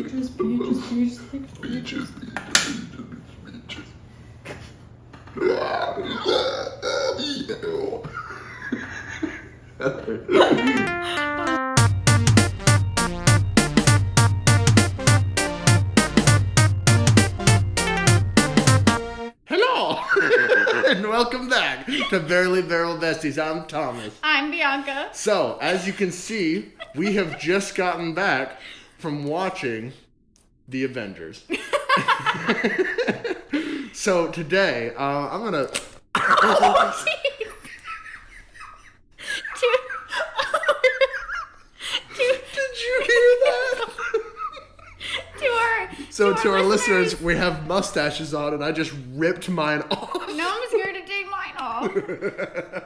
Peaches, peaches, peaches, peaches. Hello, and welcome back to Barely Barrel Besties. I'm Thomas. I'm Bianca. So, as you can see, we have just gotten back from watching The Avengers. So today, I'm gonna. Oh, Did you hear that? To our listeners, we have mustaches on, and I just ripped mine off. No, I'm scared to take mine off.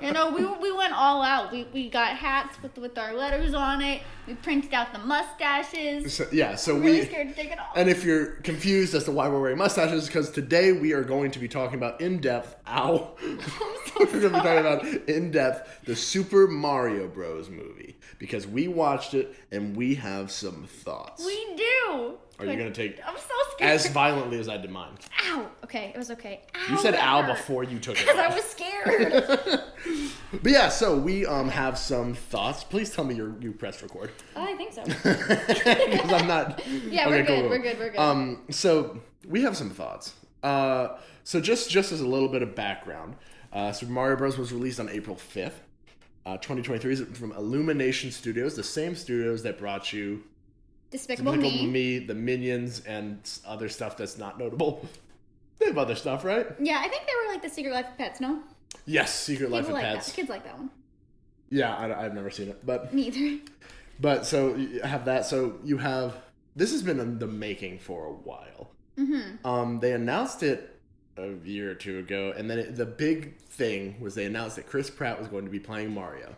You know, we went all out. We got hats with our letters on it. We printed out the mustaches. So I'm really scared to take it off. And if you're confused as to why we're wearing mustaches, because today we are going to be talking about we're going to be talking about in-depth the Super Mario Bros. Movie, because we watched it and we have some thoughts. We do. Are you going to take I'm so scared. as violently as I did mine? Ow. Okay, it was okay. Ow, You said ow hurt. before you took it Because I off. was scared. But yeah, so we have some thoughts. Please tell me you pressed record. I think so. Because I'm not. Yeah, Okay, we're good. cool. We're good. So we have some thoughts. So just as a little bit of background, Super Mario Bros. Was released on April 5th, 2023. Is from Illumination Studios, the same studios that brought you Despicable Me. the Minions, and other stuff that's not notable. They have other stuff, right? Yeah, I think they were like the Secret Life of Pets, no? Yes, Secret Life of People like Pets. that. Kids like that one. Yeah, I've never seen it, but Me either. But so you have that. So you have this has been in the making for a while. Mm-hmm. They announced it a year or two ago, and then the big thing was they announced that Chris Pratt was going to be playing Mario.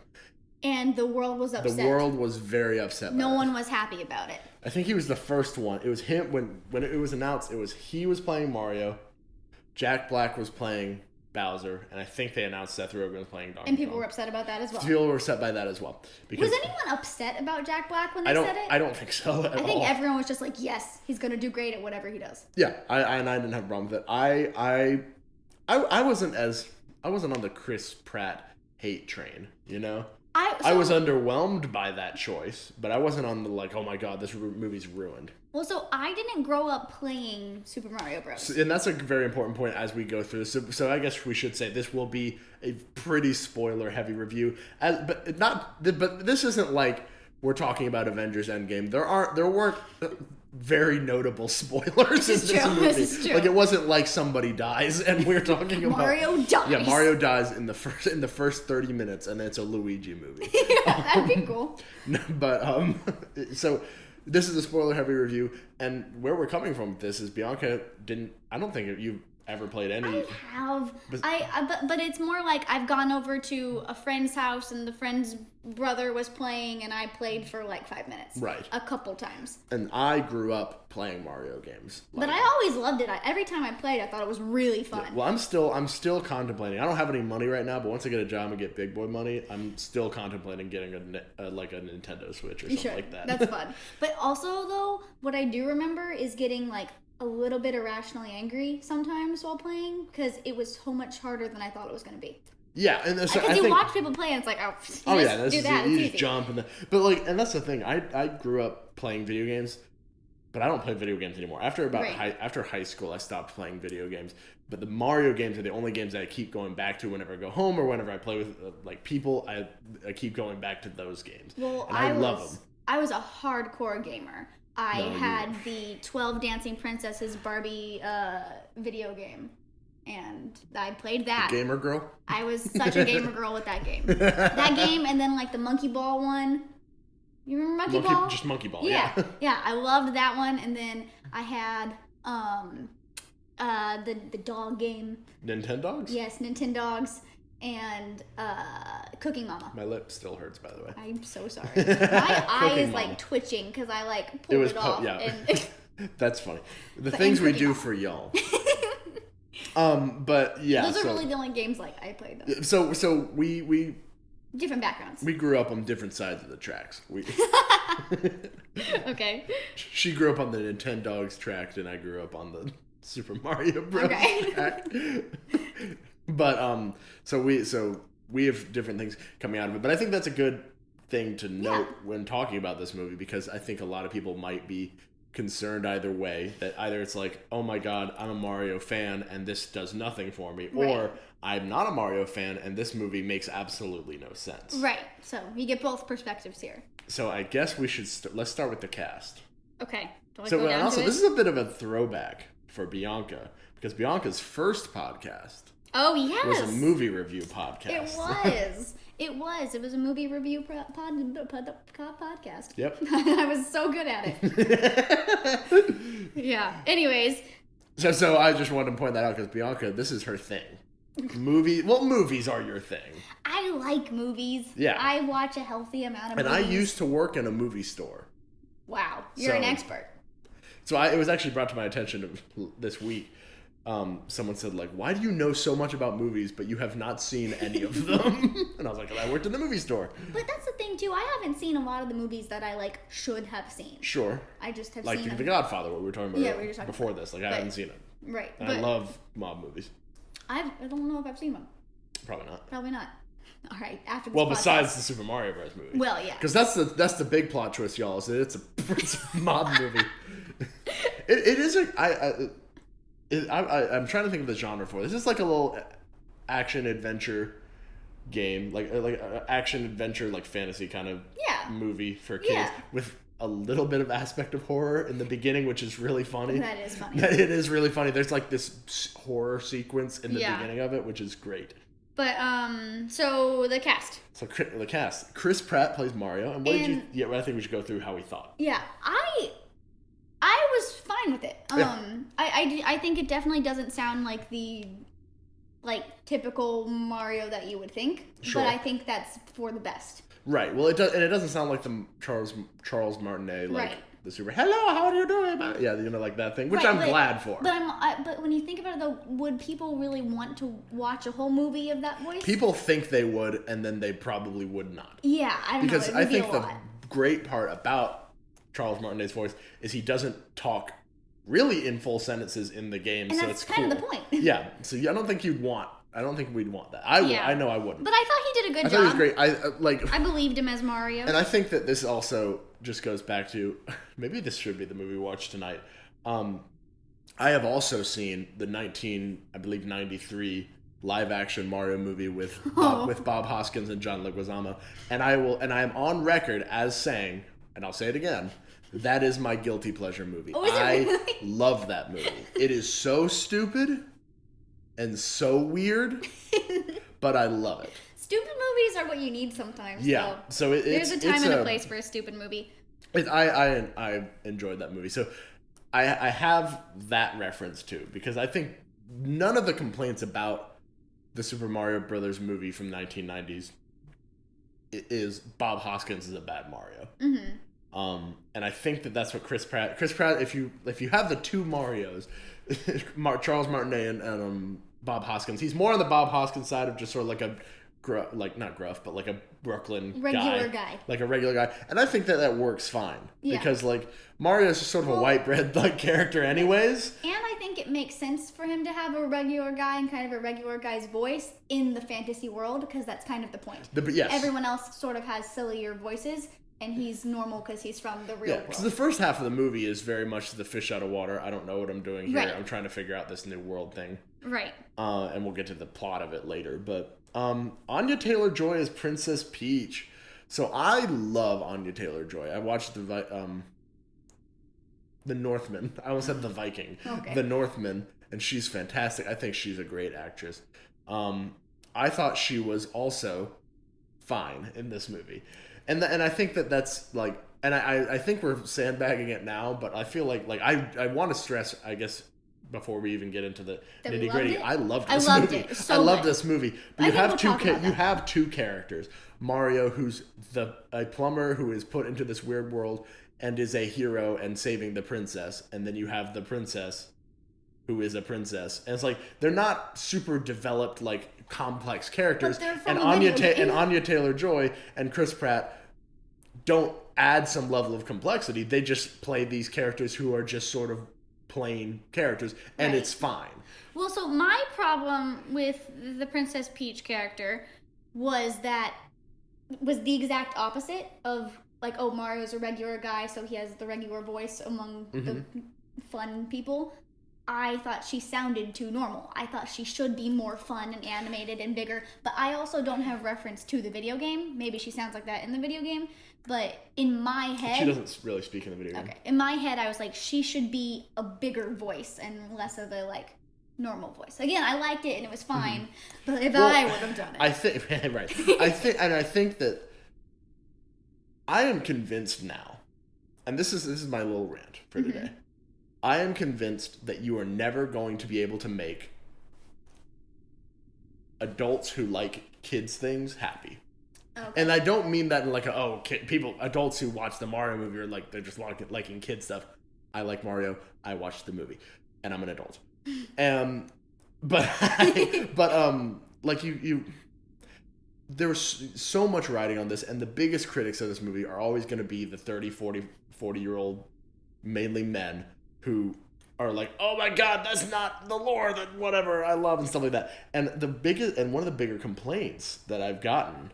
And the world was upset. The world was very upset. No by one was happy about it. I think he was the first one. It was him when it was announced. He was playing Mario, Jack Black was playing Bowser, and I think they announced Seth Rogen was playing Donkey And people Kong. were upset about that as well. People were upset by that as well. Because Was anyone upset about Jack Black when they said it? I don't think so at all. I think everyone was just like, yes, he's going to do great at whatever he does. Yeah, I didn't have a problem with it. I wasn't on the Chris Pratt hate train, you know? I was underwhelmed by that choice, but I wasn't on the like, oh my god, this movie's ruined. Well, so I didn't grow up playing Super Mario Bros. And that's a very important point as we go through this. So I guess we should say this will be a pretty spoiler-heavy review. But this isn't like we're talking about Avengers Endgame. There weren't very notable spoilers in this movie. This is true. Like, it wasn't like somebody dies and we're talking about Mario dies. Yeah, Mario dies in the first 30 minutes, and it's a Luigi movie. Yeah, that'd be cool. But so this is a spoiler-heavy review, and where we're coming from with this is Bianca I don't think you've ever played any. I have. But it's more like I've gone over to a friend's house and the friend's brother was playing and I played for like 5 minutes. Right. A couple times. And I grew up playing Mario games. But I always loved it. Every time I played, I thought it was really fun. Yeah, well, I'm still contemplating. I don't have any money right now, but once I get a job and get big boy money, I'm still contemplating getting a Nintendo Switch or something like that. That's fun. But also, though, what I do remember is getting like a little bit irrationally angry sometimes while playing because it was so much harder than I thought it was going to be. Yeah, and so because you watch people play and it's like, you just jump but like, and that's the thing. I grew up playing video games, but I don't play video games anymore. After high school, I stopped playing video games. But the Mario games are the only games that I keep going back to whenever I go home or whenever I play with like people. I keep going back to those games. Well, and I love them. I was a hardcore gamer. I had the 12 Dancing Princesses Barbie video game, and I played that. The gamer girl? I was such a gamer girl with that game. That game, and then like the Monkey Ball one. You remember Monkey Ball? Just Monkey Ball, yeah. Yeah, I loved that one, and then I had the dog game. Nintendogs? Yes, Nintendogs. And Cooking Mama. My lip still hurts, by the way. I'm so sorry. My eye is like twitching because I like pulled it off. Yeah. And That's funny. The things we do for y'all. But yeah. Those are really the only games like I played them. So we different backgrounds. We grew up on different sides of the tracks. Okay. She grew up on the Nintendogs track, and I grew up on the Super Mario Bros. Track. But so we have different things coming out of it. But I think that's a good thing to note when talking about this movie, because I think a lot of people might be concerned either way, that either it's like, oh my god, I'm a Mario fan and this does nothing for me, or I'm not a Mario fan and this movie makes absolutely no sense. Right. So you get both perspectives here. So I guess we should let's start with the cast. Okay. So and also this is a bit of a throwback for Bianca, because Bianca's first podcast was a movie review podcast. It was a movie review podcast. Yep. I was so good at it. Yeah. Anyways. So I just wanted to point that out, because Bianca, this is her thing. Movies are your thing. I like movies. Yeah. I watch a healthy amount of movies. And I used to work in a movie store. Wow. You're an expert. So it was actually brought to my attention this week. Someone said, like, why do you know so much about movies, but you have not seen any of them? And I was like, I worked in the movie store. But that's the thing, too. I haven't seen a lot of the movies that I, like, should have seen. Sure. I just have seen them. Like The Godfather, what we were talking about before this. Like, I haven't seen it. Right. And I love mob movies. I don't know if I've seen one. Probably not. Probably not. All right, after this podcast. Besides the Super Mario Bros. Movie. Well, yeah. Because that's the big plot twist, y'all. Is that it's a mob movie. It is I'm trying to think of the genre for this. It's like a little action adventure game, like action adventure, like fantasy kind of movie for kids with a little bit of aspect of horror in the beginning, which is really funny. That is funny. It is really funny. There's like this horror sequence in the beginning of it, which is great. But so the cast. So the cast. Chris Pratt plays Mario, and what did you? Yeah, I think we should go through how we thought. Yeah, I was fine with it. I think it definitely doesn't sound like the typical Mario that you would think. Sure. But I think that's for the best. Right. Well, it doesn't sound like the Charles Martinet the super hello, how are you doing? Yeah, like that thing, which I'm glad for. But when you think about it, though, would people really want to watch a whole movie of that voice? People think they would, and then they probably would not. Yeah, I don't know. Because I think the great part about Charles Martinet's voice is he doesn't talk really in full sentences in the game, and so that's it's kind cool. of the point. Yeah, so I don't think we'd want that. I know I wouldn't. But I thought he did a good job. I thought he was great. I believed him as Mario. And I think that this also just goes back to, maybe this should be the movie we watch tonight. I have also seen the 1993 live action Mario movie with Bob Hoskins and John Leguizamo, and I am on record as saying, and I'll say it again, that is my guilty pleasure movie. Oh, is it really? Love that movie. It is so stupid and so weird, but I love it. Stupid movies are what you need sometimes. Yeah, so there's a time and a place for a stupid movie. I enjoyed that movie. So I have that reference too, because I think none of the complaints about the Super Mario Brothers movie from 1990s is Bob Hoskins is a bad Mario. Mm-hmm. And I think that's what Chris Pratt, if you have the two Marios, Charles Martinet and Bob Hoskins, he's more on the Bob Hoskins side of just sort of like a not gruff, but like a Brooklyn regular guy. Like a regular guy. And I think that works fine. Yeah. Because Mario is just sort of a white bread character anyways. And I think it makes sense for him to have a regular guy and kind of a regular guy's voice in the fantasy world, because that's kind of the point. Yes. Everyone else sort of has sillier voices, and he's normal because he's from the real world. Because the first half of the movie is very much the fish out of water. I don't know what I'm doing here. Right. I'm trying to figure out this new world thing. Right. And we'll get to the plot of it later. But Anya Taylor-Joy is Princess Peach. So I love Anya Taylor-Joy. I watched the Northman. I almost said the Viking. Okay. The Northman, and she's fantastic. I think she's a great actress. I thought she was also fine in this movie. And I think that's and I think we're sandbagging it now, but I feel like I want to stress, I guess, before we even get into the nitty gritty, I loved this movie. I love this movie. But you have two characters. Mario, who's a plumber who is put into this weird world and is a hero and saving the princess, and then you have the princess who is a princess. And it's they're not super developed complex characters. And Anya Taylor-Joy and Chris Pratt don't add some level of complexity. They just play these characters who are just sort of plain characters, and it's fine. Well, so my problem with the Princess Peach character was the exact opposite of, like, oh, Mario's a regular guy, so he has the regular voice among the fun people. I thought she sounded too normal. I thought she should be more fun and animated and bigger, but I also don't have reference to the video game. Maybe she sounds like that in the video game, but in my head... She doesn't really speak in the video game. Okay. In my head, I was like, she should be a bigger voice and less of a, like, normal voice. Again, I liked it and it was fine, but if I would have done it... I think... Right. I think that I am convinced now, and this is my little rant for today. I am convinced that you are never going to be able to make adults who like kids things happy. Okay. And I don't mean that in like adults who watch the Mario movie are like, they're just liking kid stuff. I like Mario. I watched the movie, and I'm an adult. Like you there was so much writing on this, and the biggest critics of this movie are always going to be the 30, 40-year-old, mainly men, who are like, oh my god, that's not the lore that whatever I love and stuff like that. And one of the bigger complaints that I've gotten,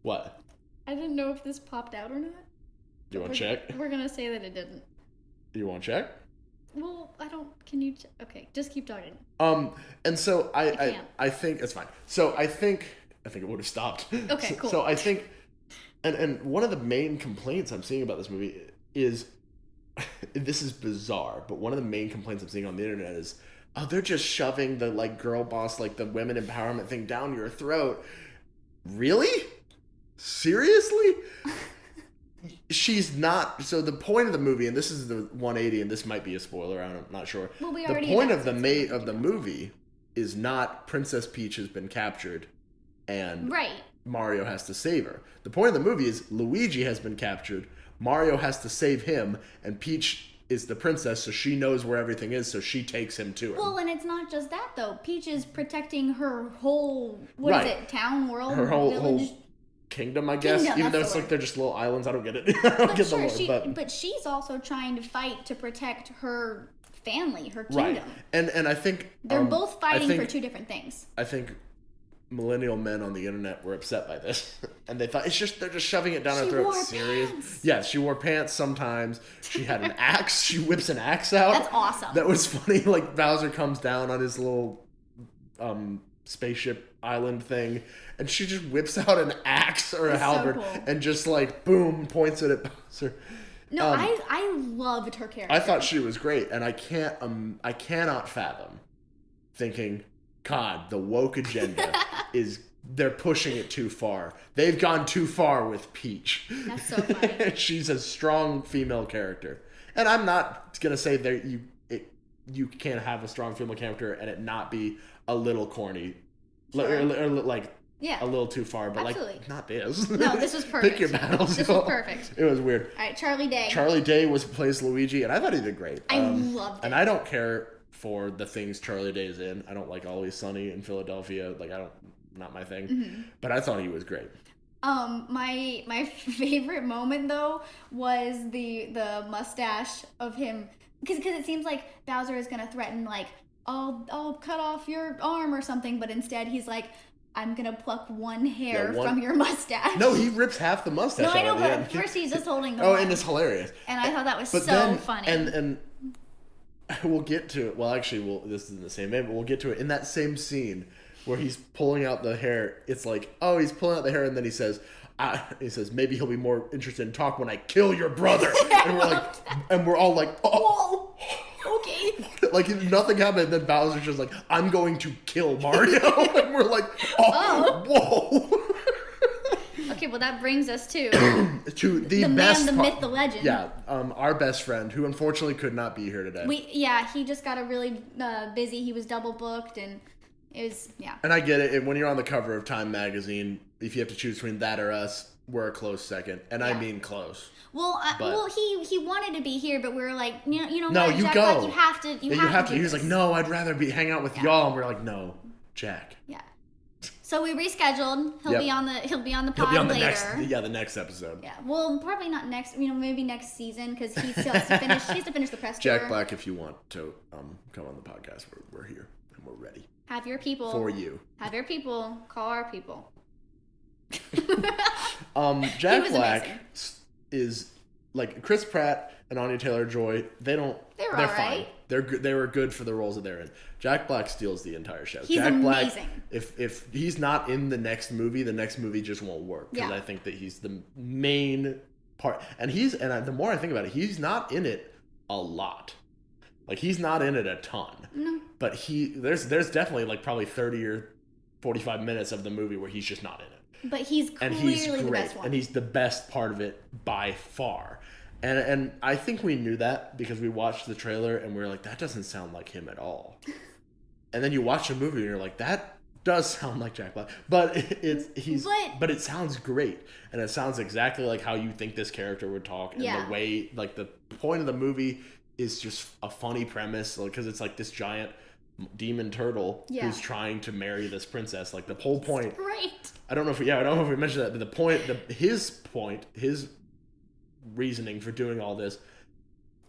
what? I didn't know if this popped out or not. Do you want to check? We're gonna say that it didn't. You want to check? Well, I don't. Can you? Okay, just keep talking. And so I think it's fine. So I think it would have stopped. Okay, cool. So I think, and one of the main complaints I'm seeing about this movie is. This is bizarre, but one of the main complaints I'm seeing on the internet is, oh, they're just shoving the like girl boss, like the women empowerment thing down your throat. Really? Seriously? She's not. So the point of the movie, and this is the 180, and this might be a spoiler. I'm not sure. Well, the point of the movie is not Princess Peach has been captured, and Mario has to save her. The point of the movie is Luigi has been captured. Mario has to save him, and Peach is the princess, so she knows where everything is, so she takes him to him. Well, and it's not just that, though. Peach is protecting her whole, town, world, her village? Whole kingdom, I guess. Even though it's like they're just little islands, I don't get it. I don't get the lore. But she's also trying to fight to protect her family, her kingdom. Right. And I think... They're both fighting for two different things. I think millennial men on the internet were upset by this, and they thought they're just shoving it down her throat. Serious? Pants. Yeah, she wore pants sometimes. She had an axe. She whips an axe out. That's awesome. That was funny. Like Bowser comes down on his little spaceship island thing, and she just whips out an axe or a halberd and just like boom points it at Bowser. No, I loved her character. I thought she was great, and I cannot fathom thinking, God, the woke agenda they're pushing it too far. They've gone too far with Peach. That's so funny. She's a strong female character. And I'm not going to say that you can't have a strong female character and it not be a little corny. Sure. Or like a little too far, but like not this. No, this was perfect. Pick your battles. This was perfect. It was weird. All right, Charlie Day. Charlie Day plays Luigi, and I thought he did great. I loved it. And I don't care for the things Charlie Day is in. I don't like Always Sunny in Philadelphia. Like not my thing. Mm-hmm. But I thought he was great. My favorite moment though was the mustache of him, because it seems like Bowser is gonna threaten like I'll cut off your arm or something, but instead he's like, I'm gonna pluck one hair from your mustache. No, he rips half the mustache out. No, I know, but at first he's just holding the and it's hilarious. And I thought that was funny. And we'll get to it. Well, actually, this is in the same vein, but we'll get to it. In that same scene where he's pulling out the hair, it's like, he's pulling out the hair, and then he says, maybe he'll be more interested in talk when I kill your brother. And we're all like, oh. Whoa. Okay. Like nothing happened, and then Bowser's just like, I'm going to kill Mario. And we're like, whoa. Okay, well that brings us to the best man, the myth, the legend. Yeah, our best friend, who unfortunately could not be here today. He just got a really busy. He was double booked, and it was And I get it. And when you're on the cover of Time magazine, if you have to choose between that or us, we're a close second, and I mean close. Well, he wanted to be here, but we were like, you know, no, what, you Jack, go. like, you have to. He was like, no, I'd rather hang out with y'all, and we're like, no, Jack. Yeah. So we rescheduled. He'll be on the pod later. The next episode. Yeah. Well, probably not next. Maybe next season because he still has to finish. He has to finish the press tour. Jack Black, if you want to come on the podcast, we're here and we're ready. Have your people for you. Have your people call our people. Jack Black is like Chris Pratt and Anya Taylor-Joy. They're fine. Right. They were good for the roles that they're in. Jack Black steals the entire show. He's Jack amazing. Black, if he's not in the next movie just won't work because I think that he's the main part. And the more I think about it, he's not in it a lot. Like he's not in it a ton. No. But there's definitely like probably 30 or 45 minutes of the movie where he's just not in it. But he's clearly the best one. And he's the best part of it by far. And I think we knew that because we watched the trailer and we were like, that doesn't sound like him at all. And then you watch the movie and you're like, that does sound like Jack Black. But it sounds great. And it sounds exactly like how you think this character would talk. And the way, like the point of the movie is just a funny premise because it's like this giant demon turtle who's trying to marry this princess. Like the whole point. Great. I don't know if we mentioned that, but the point, his reasoning for doing all this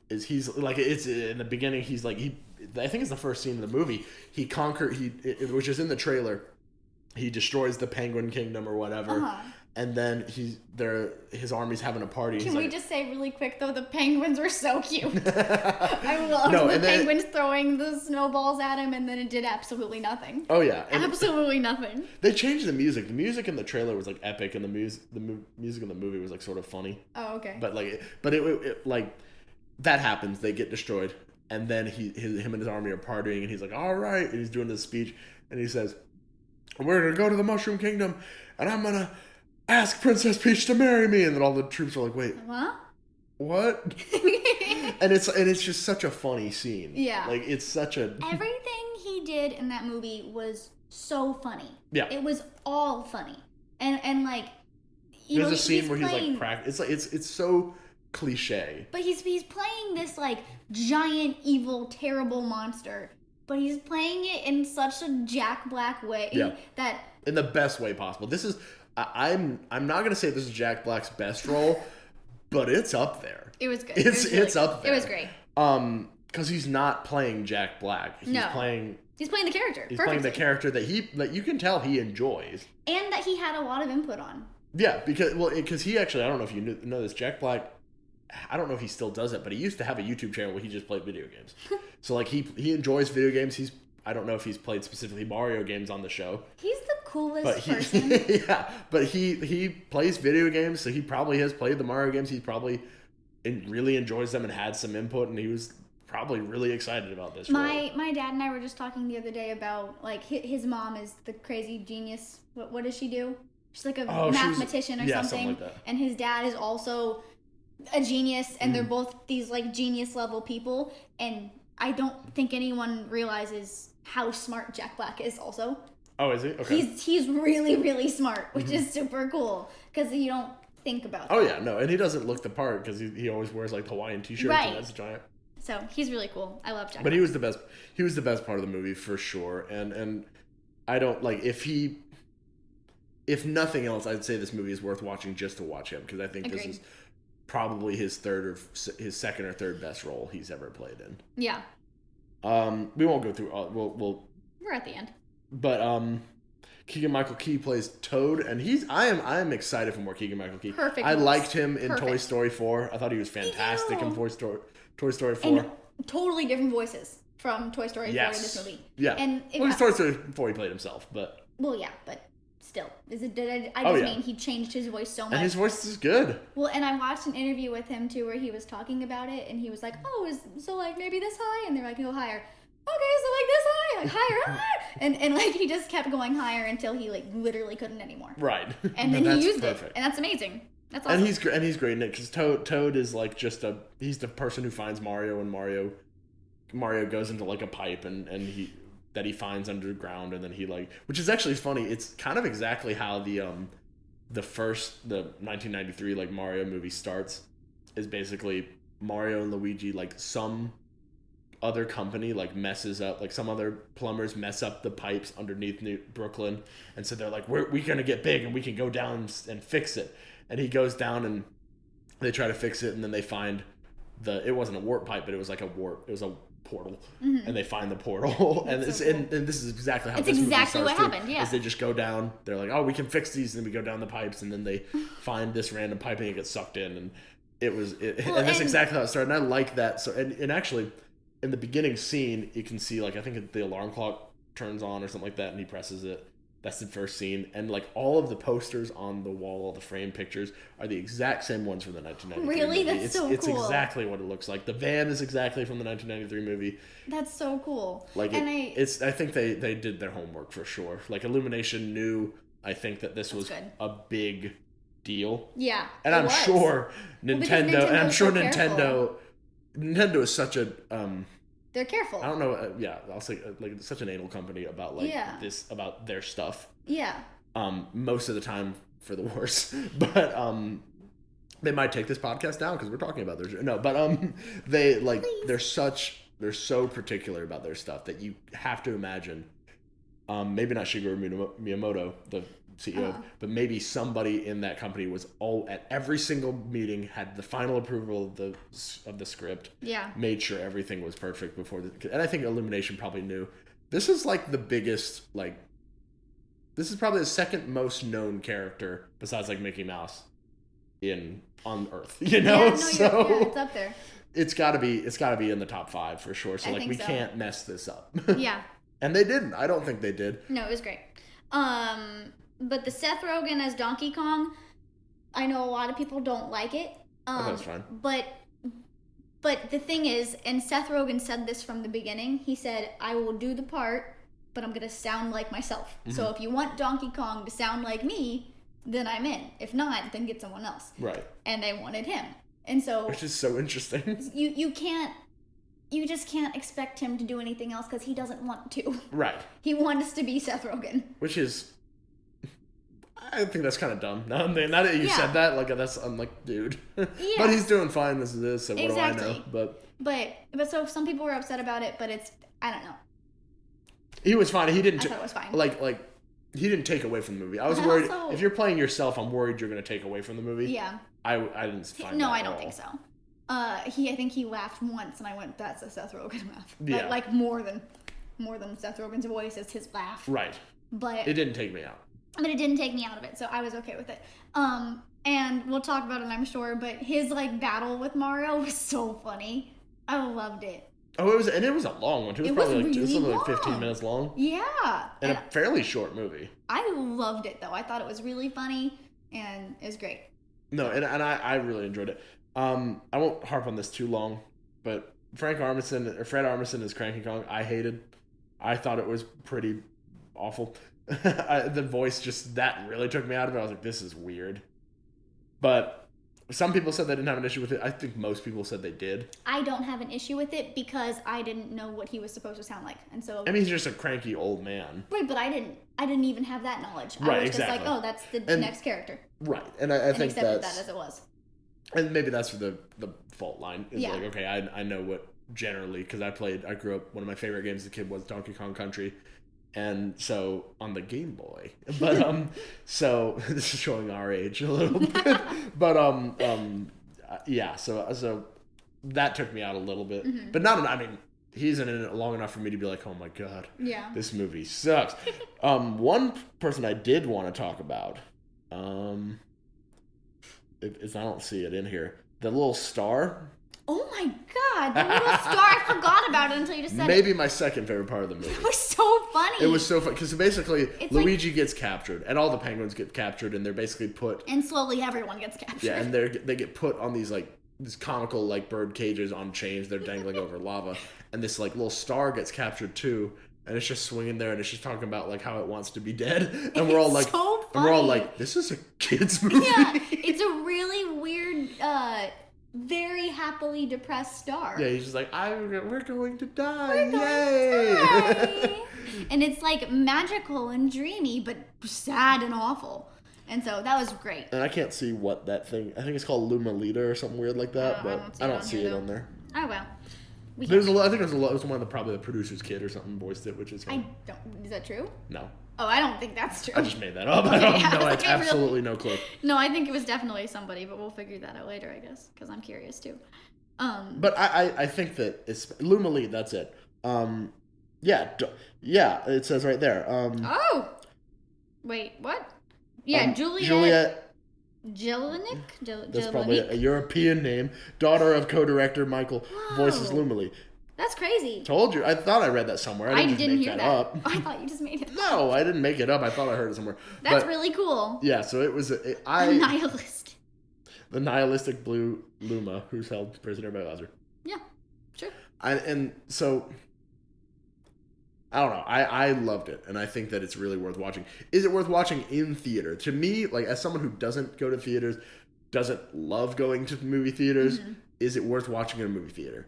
is he's like, it's in the beginning. He's like, I think it's the first scene of the movie. Which is in the trailer. He destroys the Penguin Kingdom or whatever. And then his army's having a party. Can we just say really quick though, the penguins were so cute. I loved the penguins throwing the snowballs at him, and then it did absolutely nothing. Oh yeah, absolutely nothing. They changed the music. The music in the trailer was like epic, and the music in the movie was like sort of funny. Oh okay. But it like that happens. They get destroyed, and then him and his army are partying, and he's like, "All right," and he's doing this speech, and he says, "We're gonna go to the Mushroom Kingdom, and I'm gonna ask Princess Peach to marry me," and then all the troops are like, "Wait, what?" and it's just such a funny scene. Yeah, like it's such a everything he did in that movie was so funny. Yeah, it was all funny, and like there's a scene where he's like it's so cliche. But he's playing this like giant evil terrible monster, but he's playing it in such a Jack Black way that in the best way possible. This is. I'm not gonna say this is Jack Black's best role, but it's up there. It was good. It's up there. It was great. Because he's not playing Jack Black. He's playing the character. He's playing the character that you can tell he enjoys, and that he had a lot of input on. Yeah, because he actually, I don't know if you know this, Jack Black. I don't know if he still does it, but he used to have a YouTube channel where he just played video games. So like he enjoys video games. I don't know if he's played specifically Mario games on the show. He's the coolest person. Yeah, but he plays video games, so he probably has played the Mario games. He probably really enjoys them and had some input, and he was probably really excited about this. My dad and I were just talking the other day about like his mom is the crazy genius. What does she do? She's like a mathematician or something. Like that. And his dad is also a genius, and they're both these like genius level people. And I don't think anyone realizes how smart Jack Black is also. Oh, is he? Okay. He's really, really smart, which is super cool because you don't think about that. Oh, yeah, no, and he doesn't look the part because he always wears like Hawaiian t-shirts and that's giant. So he's really cool. I love Jack But Black. he was the best part of the movie for sure. And I don't like if nothing else, I'd say this movie is worth watching just to watch him because I think this is probably his second or third best role he's ever played in. Yeah. We won't go through we'll we're at the end. But Keegan-Michael Key plays Toad, and I am excited for more Keegan-Michael Key. Perfect. I liked him in Toy Story 4. I thought he was fantastic in Toy Story 4. And totally different voices from Toy Story 4 in this movie. Yeah. And in Toy Story 4 he played himself, but still. I mean he changed his voice so much. And his voice is good. Well, and I watched an interview with him too where he was talking about it, and he was like, so like maybe this high? And they're like, no, higher. Okay, so like this high, like higher, and like he just kept going higher until he like literally couldn't anymore. Right. And then he used it, and that's amazing. That's awesome. And he's great in it because Toad is like he's the person who finds Mario, and Mario goes into like a pipe and he finds underground, and then he like, which is actually funny. It's kind of exactly how the 1993 like Mario movie starts, is basically Mario and Luigi like some other company like messes up, like some other plumbers mess up the pipes underneath Brooklyn, and so they're like, we're gonna get big and we can go down and fix it. And he goes down and they try to fix it, and then they find it wasn't a warp pipe, but it was like it was a portal, and they find the portal, and this is exactly how this movie starts what happened. Yeah, is they just go down. They're like, oh, we can fix these, and we go down the pipes, and then they find this random pipe and it gets sucked in, and and that's exactly how it started. And I like that. So and actually, in the beginning scene, you can see like I think the alarm clock turns on or something like that, and he presses it. That's the first scene, and like all of the posters on the wall, all the frame pictures are the exact same ones from the 1993 really? movie. That's so cool. It's exactly what it looks like. The van is exactly from the 1993 movie. That's so cool. Like I think they did their homework for sure. Like Illumination knew, I think, that this was a big deal. Yeah, and I'm sure Nintendo, and I'm sure Nintendo is such a they're careful. I don't know. I'll say like it's such an anal company about this about their stuff. Yeah. Most of the time for the worse, but they might take this podcast down because we're talking about their they like Please. They're so particular about their stuff that you have to imagine. Maybe not Shigeru Miyamoto, the CEO, but maybe somebody in that company was at every single meeting, had the final approval of the script. Yeah. Made sure everything was perfect before and I think Illumination probably knew this is like the biggest, like this is probably the second most known character besides like Mickey Mouse on Earth. You know, yeah, it's up there. It's got to be in the top 5 for sure. So we can't mess this up. Yeah. And they didn't. I don't think they did. No, it was great. But the Seth Rogen as Donkey Kong, I know a lot of people don't like it. That's fine. But the thing is, and Seth Rogen said this from the beginning, he said, I will do the part, but I'm going to sound like myself. Mm-hmm. So if you want Donkey Kong to sound like me, then I'm in. If not, then get someone else. Right. And they wanted him. And so... Which is so interesting. You just can't expect him to do anything else because he doesn't want to. Right. He wants to be Seth Rogen. Which is... I think that's kind of dumb. Now that you said that, like I'm like, dude. Yeah. But he's doing fine as it is, so what do I know? But so some people were upset about it, but it's, I don't know. He was fine. He didn't. I thought it was fine. Like he didn't take away from the movie. I was worried if you're playing yourself. I'm worried you're going to take away from the movie. Yeah. I didn't find. No, I don't think so. I think he laughed once, and I went, "That's a Seth Rogen laugh." Yeah. Like more than Seth Rogen's voice is his laugh. Right. But it didn't take me out. But it didn't take me out of it, so I was okay with it. And we'll talk about it, I'm sure. But his like battle with Mario was so funny. I loved it. Oh, it was a long one too. It was probably really like 15 minutes long. Yeah. And a fairly short movie. I loved it though. I thought it was really funny and it was great. No, and I really enjoyed it. I won't harp on this too long, but Fred Armisen as Cranky Kong, I hated. I thought it was pretty awful. The voice that really took me out of it. I was like, this is weird. But some people said they didn't have an issue with it. I think most people said they did. I don't have an issue with it because I didn't know what he was supposed to sound like, and so. I mean, he's just a cranky old man. Right, but I didn't even have that knowledge. Right, I was just like, oh, that's the next character. Right, and I think accepted that as it was. And maybe that's for the fault line. Is like, okay, I know what generally, because I grew up, one of my favorite games as a kid was Donkey Kong Country. And so on the Game Boy, but so this is showing our age a little bit, but yeah. So that took me out a little bit, but not. I mean, he's in it long enough for me to be like, oh my god, yeah, this movie sucks. One person I did want to talk about, I don't see it in here. The little star. Oh my god, the little star! I forgot about it until you just said it. Maybe my second favorite part of the movie. It was so funny. It was so fun because basically Luigi gets captured and all the penguins get captured and they're basically put. And slowly everyone gets captured. Yeah, and they get put on these comical like bird cages on chains. They're dangling over lava, and this like little star gets captured too. And it's just swinging there, and it's just talking about like how it wants to be dead, and we're all like, so funny. And we're all like, this is a kids movie. Yeah, it's a really weird. Very happily depressed star. Yeah, he's just like, we're going to die. Yay! And it's like magical and dreamy, but sad and awful. And so that was great. And I can't see what that thing, I think it's called Luma Lita or something weird like that, but I don't see it on there. Oh, well. There's a lot. I think it was one of probably the producer's kid or something voiced it, which is fun. Is that true? No. Oh, I don't think that's true. I just made that up. Okay, I have absolutely no clue. No, I think it was definitely somebody, but we'll figure that out later, I guess, because I'm curious too. But I think that it's Luma Lee. That's it. Yeah, it says right there. Oh, wait, what? Yeah, Juliet Jelinek? That's probably a European name. Daughter of co-director Michael. Whoa. Voices Luma Lee. That's crazy. Told you. I thought I read that somewhere. I didn't hear that up. I thought you just made it up. No, I didn't make it up. I thought I heard it somewhere. That's really cool. Yeah, so it was... A nihilist. The nihilistic blue Luma who's held prisoner by Bowser. Yeah, sure. And so... I don't know. I loved it, and I think that it's really worth watching. Is it worth watching in theater? To me, like, as someone who doesn't go to theaters, doesn't love going to movie theaters, is it worth watching in a movie theater?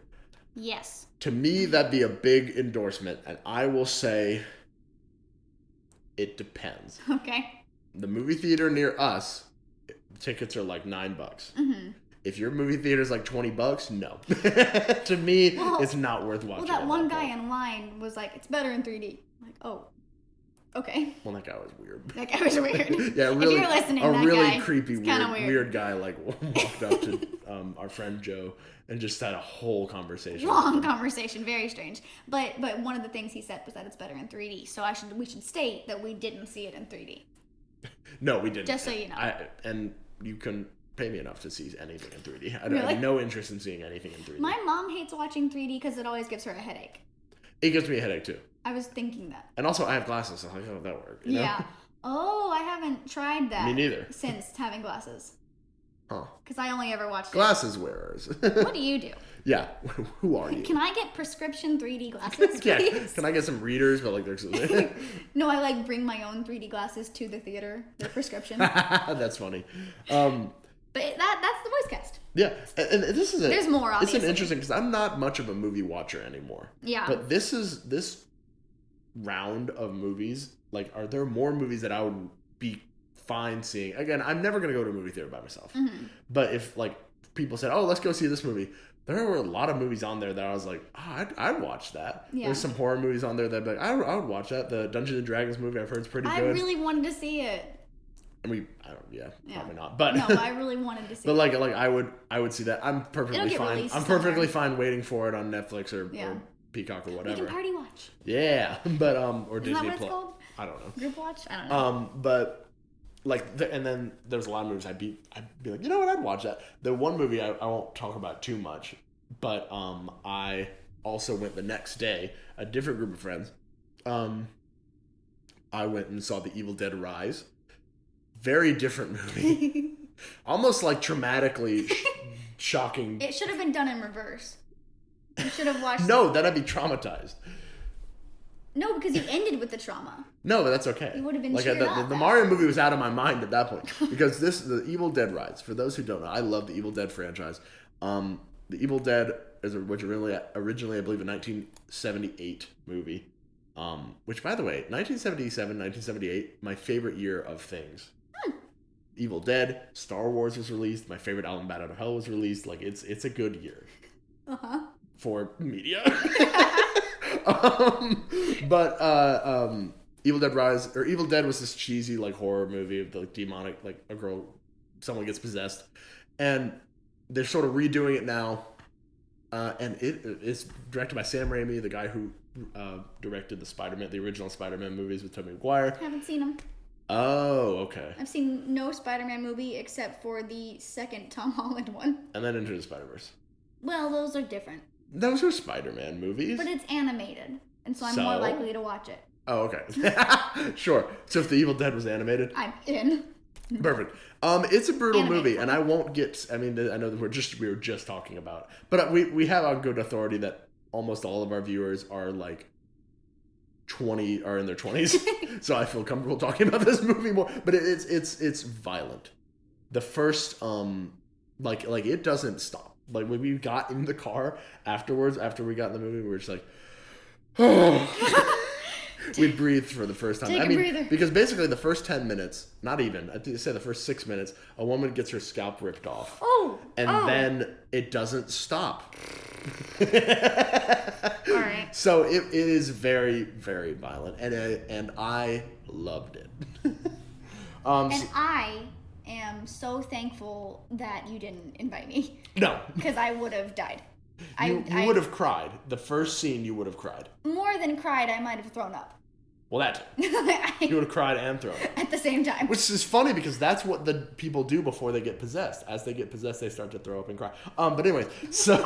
Yes. To me, that'd be a big endorsement, and I will say it depends. Okay. The movie theater near us, tickets are like $9. Mm-hmm. If your movie theater is like $20, no. To me, it's not worth watching. Well, that one guy in line was like, "It's better in 3D." I'm like, oh, okay. Well, that guy was weird. That guy was weird. Yeah, really. If you're listening, a that really guy, creepy, weird guy like walked up to our friend Joe and just had a whole conversation. Long conversation, very strange. But one of the things he said was that it's better in 3D. So we should state that we didn't see it in 3D. No, we didn't. Just so you know. And you couldn't pay me enough to see anything in 3D. I have no interest in seeing anything in 3D. My mom hates watching 3D because it always gives her a headache. It gives me a headache too. I was thinking that. And also, I have glasses, so how does that work? You know? Yeah. Oh, I haven't tried that. Me neither. Since having glasses. Huh. Because I only ever watched glasses wearers. What do you do? Yeah. Who are you? Can I get prescription 3D glasses, please? Yeah. Can I get some readers? But there's No, I bring my own 3D glasses to the theater. They're prescription. That's funny. But that's the voice cast. Yeah, and this is there's more. Obviously. It's an interesting because I'm not much of a movie watcher anymore. Yeah. But this round of movies, like, are there more movies that I would be fine seeing? Again, I'm never gonna go to a movie theater by myself. Mm-hmm. But if like people said, "Oh, let's go see this movie," there were a lot of movies on there that I was like, "Oh, I'd watch that." Yeah. There's some horror movies on there that I would watch that. The Dungeons and Dragons movie I've heard is pretty good. I really wanted to see it. Probably not. But no, I really wanted to see. But like I would see that. I'm perfectly fine. I'm perfectly fine waiting for it on Netflix or Peacock or whatever. You can party watch. Yeah, but or Isn't Disney that what Plus. it's called? I don't know. Group watch. I don't know. But like, and then there's a lot of movies I'd be like, you know what, I'd watch that. The one movie I won't talk about too much, but I also went the next day. A different group of friends. I went and saw The Evil Dead Rise. Very different movie. Almost like traumatically shocking. It should have been done in reverse. You should have watched. No, then I'd be traumatized. No, because you ended with the trauma. No, but that's okay. You would have been like cheered up. The Mario movie was out of my mind at that point because the Evil Dead Rise. For those who don't know, I love the Evil Dead franchise. The Evil Dead is originally I believe a 1978 movie. Which, by the way, 1977, 1978, my favorite year of things. Evil Dead, Star Wars was released. My favorite album, Bat Out of Hell, was released. Like, it's a good year for media. Evil Dead Rise, or Evil Dead was this cheesy like horror movie of the like, demonic, like someone gets possessed, and they're sort of redoing it now, and it's directed by Sam Raimi, the guy who directed the original Spider-Man movies with Tobey Maguire. Haven't seen them. Oh, okay. I've seen no Spider-Man movie except for the second Tom Holland one. And then Into the Spider-Verse. Well, those are different. Those are Spider-Man movies. But it's animated, and so I'm more likely to watch it. Oh, okay. Sure. So if The Evil Dead was animated? I'm in. Perfect. It's a brutal movie, and I won't get... I mean, I know that we were just talking about it. But we have on good authority that almost all of our viewers are like 20 are in their 20s, so I feel comfortable talking about this movie more. But it's violent. The first like it doesn't stop. Like when we got in the car afterwards, after we got in the movie, we were just like, oh. we breathed for the first time. Take a breather. Because basically the first 10 minutes, not even, I'd say the first 6 minutes, a woman gets her scalp ripped off. Oh. And then it doesn't stop. All right. So it is very, very violent, and I loved it. And I am so thankful that you didn't invite me. No. Because I would have died. You would have cried. The first scene, you would have cried. More than cried, I might have thrown up. Well, that you would have cried and thrown up. At the same time. Which is funny because that's what the people do before they get possessed. As they get possessed, they start to throw up and cry. But anyways, so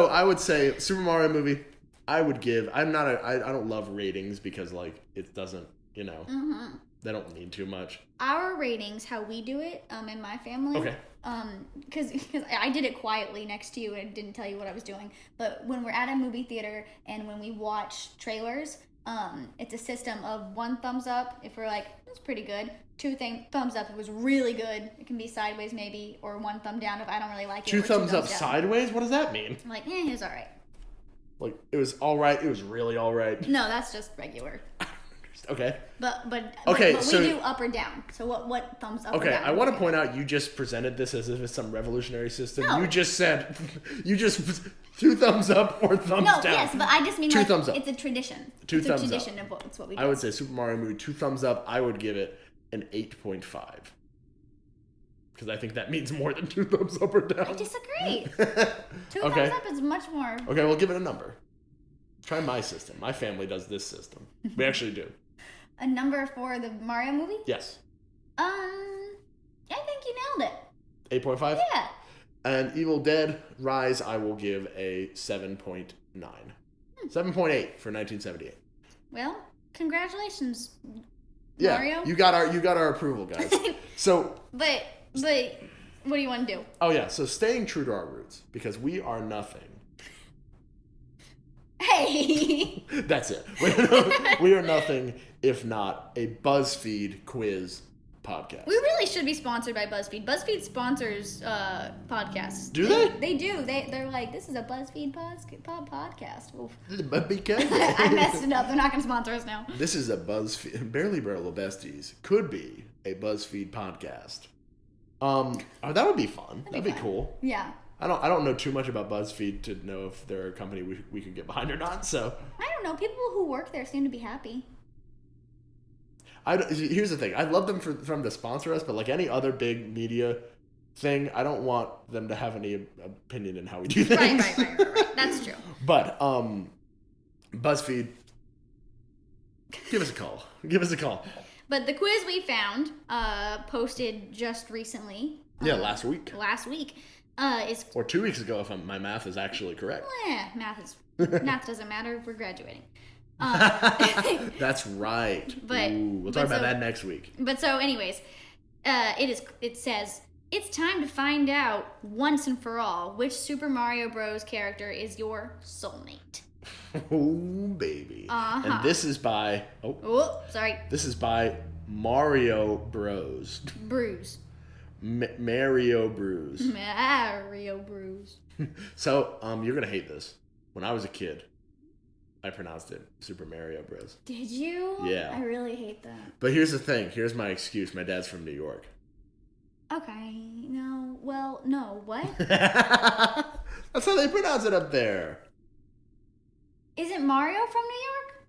I would say Super Mario movie, I would give, I don't love ratings because like it doesn't, Mm-hmm. They don't mean too much. Our ratings, how we do it in my family. Okay. Because I did it quietly next to you and didn't tell you what I was doing. But when we're at a movie theater and when we watch trailers, it's a system of 1 thumbs up if we're like, it's pretty good. 2 thumbs up if it was really good. It can be sideways maybe, or 1 thumb down if I don't really like it. 2 thumbs up down. sideways? What does that mean? I'm like, it was all right. Like, it was all right. It was really all right. No, that's just regular. Okay. But so, we do up or down. So what thumbs up or down? Okay, I want to point out you just presented this as if it's some revolutionary system. No. You just said 2 thumbs up or thumbs down. No, yes, but I just mean 2 thumbs up. It's a tradition. 2 thumbs up. It's a tradition of it's what we do. I would say Super Mario movie 2 thumbs up. I would give it an 8.5. Because I think that means more than 2 thumbs up or down. I disagree. 2 Okay. thumbs up is much more. Okay, we'll give it a number. Try my system. My family does this system. We actually do. A number for the Mario movie? Yes. I think you nailed it. 8.5? Yeah. And Evil Dead Rise, I will give a 7.9. 7.8 for 1978. Well, congratulations, Yeah, Mario. you got our approval, guys. So, but what do you want to do? Oh yeah, so staying true to our roots because we are nothing. Hey. That's it. We are nothing if not a BuzzFeed quiz podcast. We really should be sponsored by BuzzFeed. BuzzFeed sponsors podcasts. Do they? They do. They're like, this is a BuzzFeed podcast. Oof. BK. I messed it up. They're not going to sponsor us now. This is a BuzzFeed. Barely Barrel of Besties could be a BuzzFeed podcast. That would be fun. That'd be cool. Yeah. I don't know too much about BuzzFeed to know if they're a company we could get behind or not. So I don't know. People who work there seem to be happy. Here's the thing. I'd love them for them to sponsor us, but like any other big media thing, I don't want them to have any opinion in how we do things. Right. That's true. But BuzzFeed, give us a call. Give us a call. But the quiz we found, posted just recently. Yeah, last week. Is or 2 weeks ago, if my math is actually correct. Math doesn't matter. We're graduating. That's right. But we'll talk about that next week. But so, anyways, it says it's time to find out once and for all which Super Mario Bros. Character is your soulmate. Oh baby. And this is by This is by Mario Bros. Bruise. Mario Bros. Mario Bros. So, you're gonna hate this. When I was a kid, I pronounced it Super Mario Bros. Did you? Yeah. I really hate that. But here's the thing. Here's my excuse. My dad's from New York. Okay. No. Well, no. What? That's how they pronounce it up there. Isn't Mario from New York?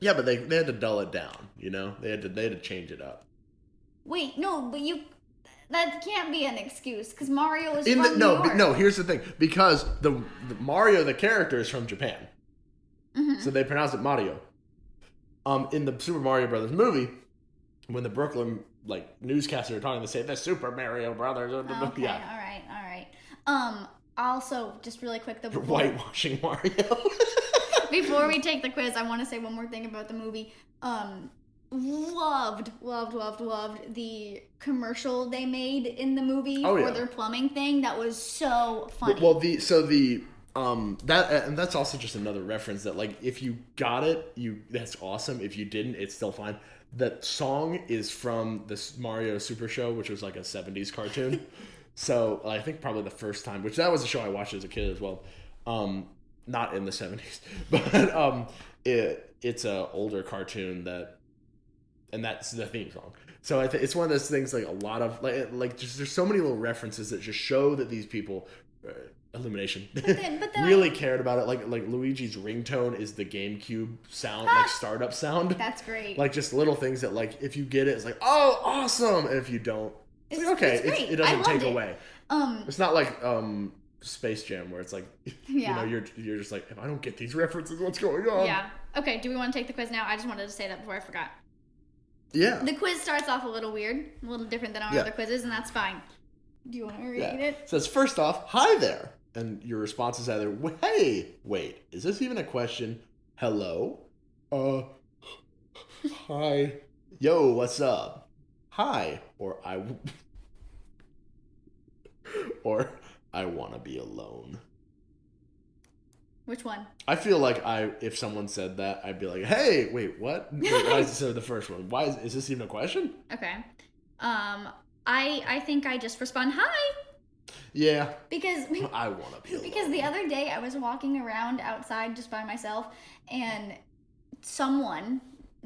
Yeah, but they had to dull it down. You know, they had to change it up. Wait, no, but that can't be an excuse because Mario is from New York. No. Here's the thing. Because the Mario, the character, is from Japan. Mm-hmm. So they pronounce it Mario. In the Super Mario Brothers movie, when the Brooklyn newscasters are talking, they say the Super Mario Brothers. Okay, yeah. All right. Also, just really quick, You're whitewashing Mario. Before we take the quiz, I want to say one more thing about the movie. Loved the commercial they made in the movie for their plumbing thing. That was so funny. Well, that's also just another reference that if you got it, that's awesome. If you didn't, it's still fine. That song is from the Mario Super Show, which was like a 70s cartoon. So I think probably the first time, which that was a show I watched as a kid as well. not in the 70s, but it's a older cartoon and that's the theme song. So I think it's one of those things, like a lot of like just there's so many little references that just show that these people Illumination but then really cared about it. Like Luigi's ringtone is the GameCube sound, like startup sound. That's great. Like just little things that, like, if you get it, it's like, oh, awesome, and if you don't, it's like, okay, it doesn't take away. It's not like Space Jam where it's like, you know, you're just like, if I don't get these references, what's going on? Yeah. Okay. Do we want to take the quiz now? I just wanted to say that before I forgot. Yeah. The quiz starts off a little weird, a little different than our other quizzes, and that's fine. Do you want to read it? It says, first off, hi there. And your response is either, hey, wait, is this even a question? Hello? Hi. Yo, what's up? Hi. Or I want to be alone. Which one? I feel like if someone said that, I'd be like, hey, wait, what? Wait, why is it the first one? Why is this even a question? Okay. I think I just respond, hi. Yeah. Because I want to be alone. Because the other day I was walking around outside just by myself, and someone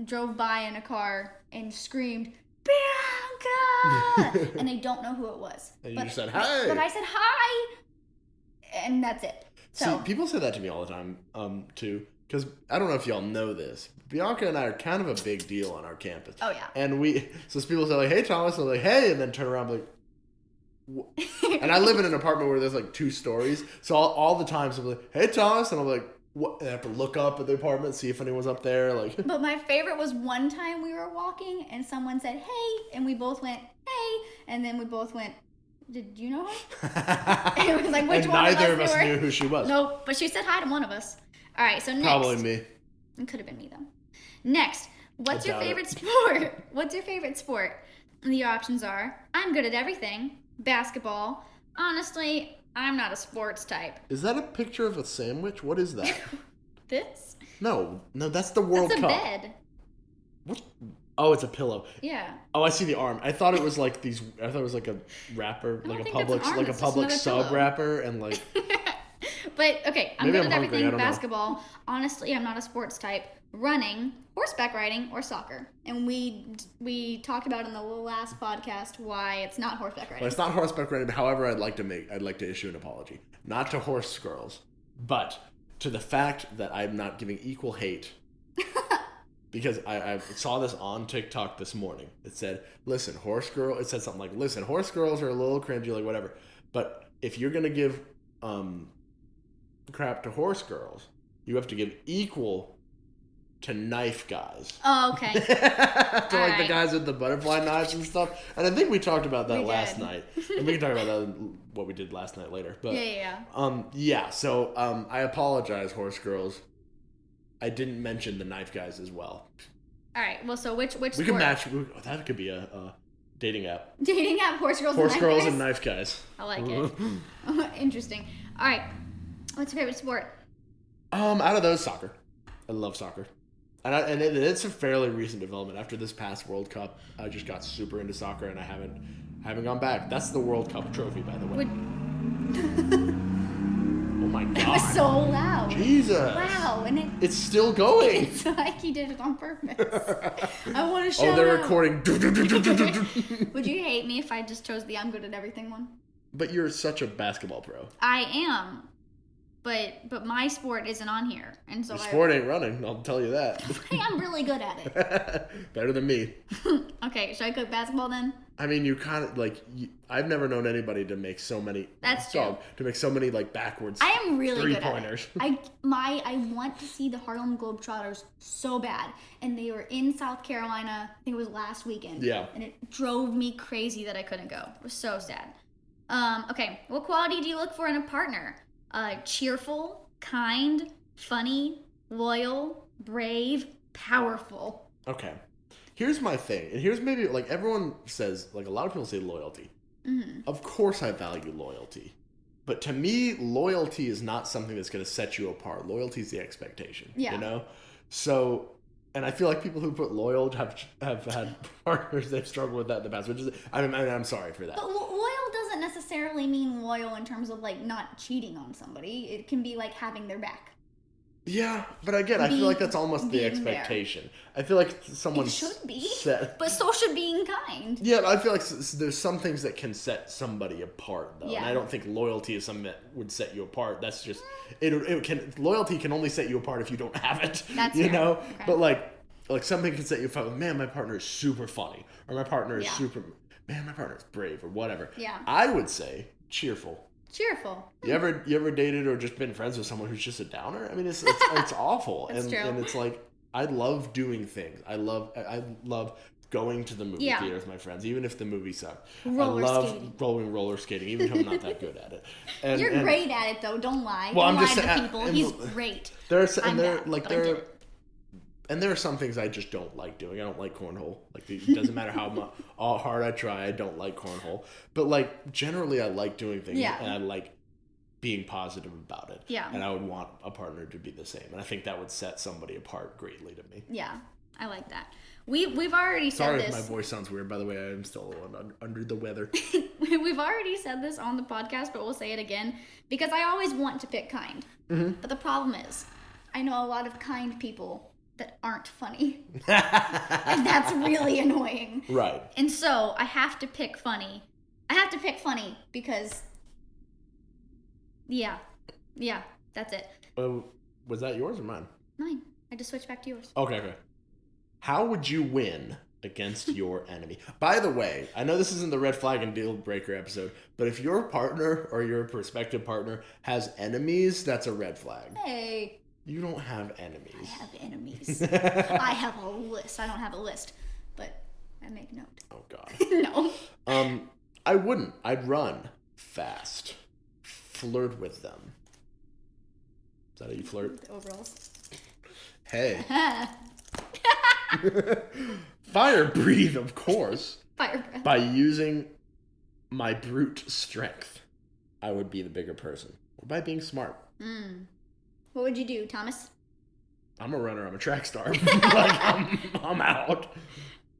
drove by in a car and screamed, Bianca! And I don't know who it was. And you just said, hi. But I said, hi! And that's it. So, see, people say that to me all the time, too. Because I don't know if y'all know this. Bianca and I are kind of a big deal on our campus. Oh, yeah. And so people say, like, hey, Thomas. And they're like, hey. And then turn around and be like, and I live in an apartment where there's like 2 stories, so all the time I'm like, hey, Thomas, and I'm like, what? And I have to look up at the apartment, see if anyone's up there, like. But my favorite was one time we were walking and someone said hey, and we both went hey, and then we both went, did you know her? And it was like, which and one neither of us knew who she was. Nope, but she said hi to one of us. All right, so next, probably me. It could have been me though. Next, what's your favorite sport? What's your favorite sport? And the options are, I'm good at everything. Basketball. Honestly, I'm not a sports type. Is that a picture of a sandwich? What is that? This? No, that's the World Cup. That's a bed. What? Oh, it's a pillow. Yeah. Oh, I see the arm. I thought it was like these. I thought it was like a wrapper, like a public sub wrapper, and like. But okay, I'm good at everything. Basketball. Honestly, I'm not a sports type. Running, horseback riding, or soccer. And we talked about in the last podcast why it's not horseback riding. Well, it's not horseback riding. However, I'd like to issue an apology, not to horse girls, but to the fact that I'm not giving equal hate. Because I saw this on TikTok this morning. It said, listen, horse girl. It said something like, listen, horse girls are a little cringy, like whatever. But if you're gonna give crap to horse girls, you have to give equal to knife guys. Oh, okay. To like the guys with the butterfly knives and stuff. And I think we talked about that last night. And we can talk about that what we did last night later. But yeah. So I apologize, horse girls. I didn't mention the knife guys as well. All right. Well, so which we can match. That could be a dating app. Dating app, horse girls and knife guys. I like it. Interesting. All right. What's your favorite sport? Out of those, soccer. I love soccer. And it's a fairly recent development. After this past World Cup, I just got super into soccer, and I haven't gone back. That's the World Cup trophy, by the way. Oh my god! That was so loud. Jesus! Wow, and it's still going. It's like you did it on purpose. I want to show. Oh, they're recording. Would you hate me if I just chose the I'm good at everything one? But you're such a basketball pro. I am. But my sport isn't on here, and so your sport ain't running. I'll tell you that. Hey, I'm really good at it. Better than me. Okay, should I cook basketball then? I mean, you kind of like. I've never known anybody to make so many. That's true. To make so many like backwards. I am really good pointers. At it. I want to see the Harlem Globetrotters so bad, and they were in South Carolina. I think it was last weekend. Yeah. And it drove me crazy that I couldn't go. It was so sad. Okay, what quality do you look for in a partner? Cheerful, kind, funny, loyal, brave, powerful. Okay. Here's my thing. And here's maybe, like, everyone says, like, a lot of people say loyalty. Mm-hmm. Of course I value loyalty. But to me, loyalty is not something that's going to set you apart. Loyalty is the expectation. Yeah. You know? So, and I feel like people who put loyal have had partners they've struggled with that in the past, which is, I mean, I'm sorry for that. But loyal doesn't necessarily necessarily mean loyal in terms of, like, not cheating on somebody. It can be, like, having their back. Yeah, but again, I feel like that's almost the expectation. There. I feel like someone should be, but so should being kind. Yeah, I feel like there's some things that can set somebody apart, though, and I don't think loyalty is something that would set you apart. That's just loyalty can only set you apart if you don't have it. That's you fair. know, okay. But like something can set you apart. Man, my partner is super funny, or my partner is man, my partner is brave, or whatever. Yeah, I would say cheerful. Cheerful. You ever dated or just been friends with someone who's just a downer? I mean, it's awful. That's true. And it's like, I love doing things. I love going to the movie theater with my friends, even if the movie sucked. I love roller skating, even if I'm not that good at it. You're great at it, though. Don't lie. Well, don't I'm just lie to people. He's great. And there are some things I just don't like doing. I don't like cornhole. Like, it doesn't matter how hard I try, I don't like cornhole. But, like, generally I like doing things, and I like being positive about it. Yeah. And I would want a partner to be the same. And I think that would set somebody apart greatly to me. Yeah, I like that. We've already said this. Sorry if my voice sounds weird, by the way. I am still under the weather. We've already said this on the podcast, but we'll say it again. Because I always want to pick kind. Mm-hmm. But the problem is, I know a lot of kind people that aren't funny. And that's really annoying. Right. And so I have to pick funny. I have to pick funny because, yeah, that's it. Was that yours or mine? Mine. I just switched back to yours. Okay. How would you win against your enemy? By the way, I know this isn't the red flag and deal breaker episode, but if your partner or your prospective partner has enemies, that's a red flag. Hey. You don't have enemies. I have enemies. I have a list. I don't have a list, but I make note. Oh, God. No. I wouldn't. I'd run fast. Flirt with them. Is that how you flirt? The overalls. Hey. Fire breathe, of course. Fire breath. By using my brute strength, I would be the bigger person. Or by being smart. What would you do, Thomas? I'm a runner. I'm a track star. Like, I'm out.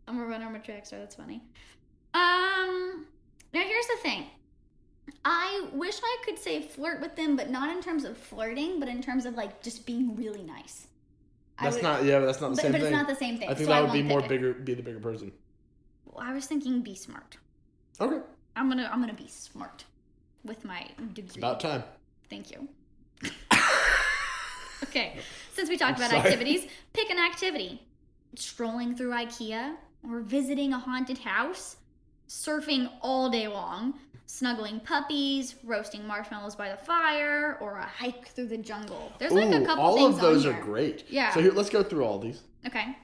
I'm a runner. I'm a track star. That's funny. Now here's the thing. I wish I could say flirt with them, but not in terms of flirting, but in terms of, like, just being really nice. That's not the same thing. But it's not the same thing. I think that would be be the bigger person. Well, I was thinking be smart. Okay. I'm gonna be smart with my degree. It's about time. Thank you. Okay, since we talked about activities, pick an activity. Strolling through IKEA, or visiting a haunted house, surfing all day long, snuggling puppies, roasting marshmallows by the fire, or a hike through the jungle. There's like a couple all things of those on are here. Great. Yeah. So here, let's go through all these. Okay.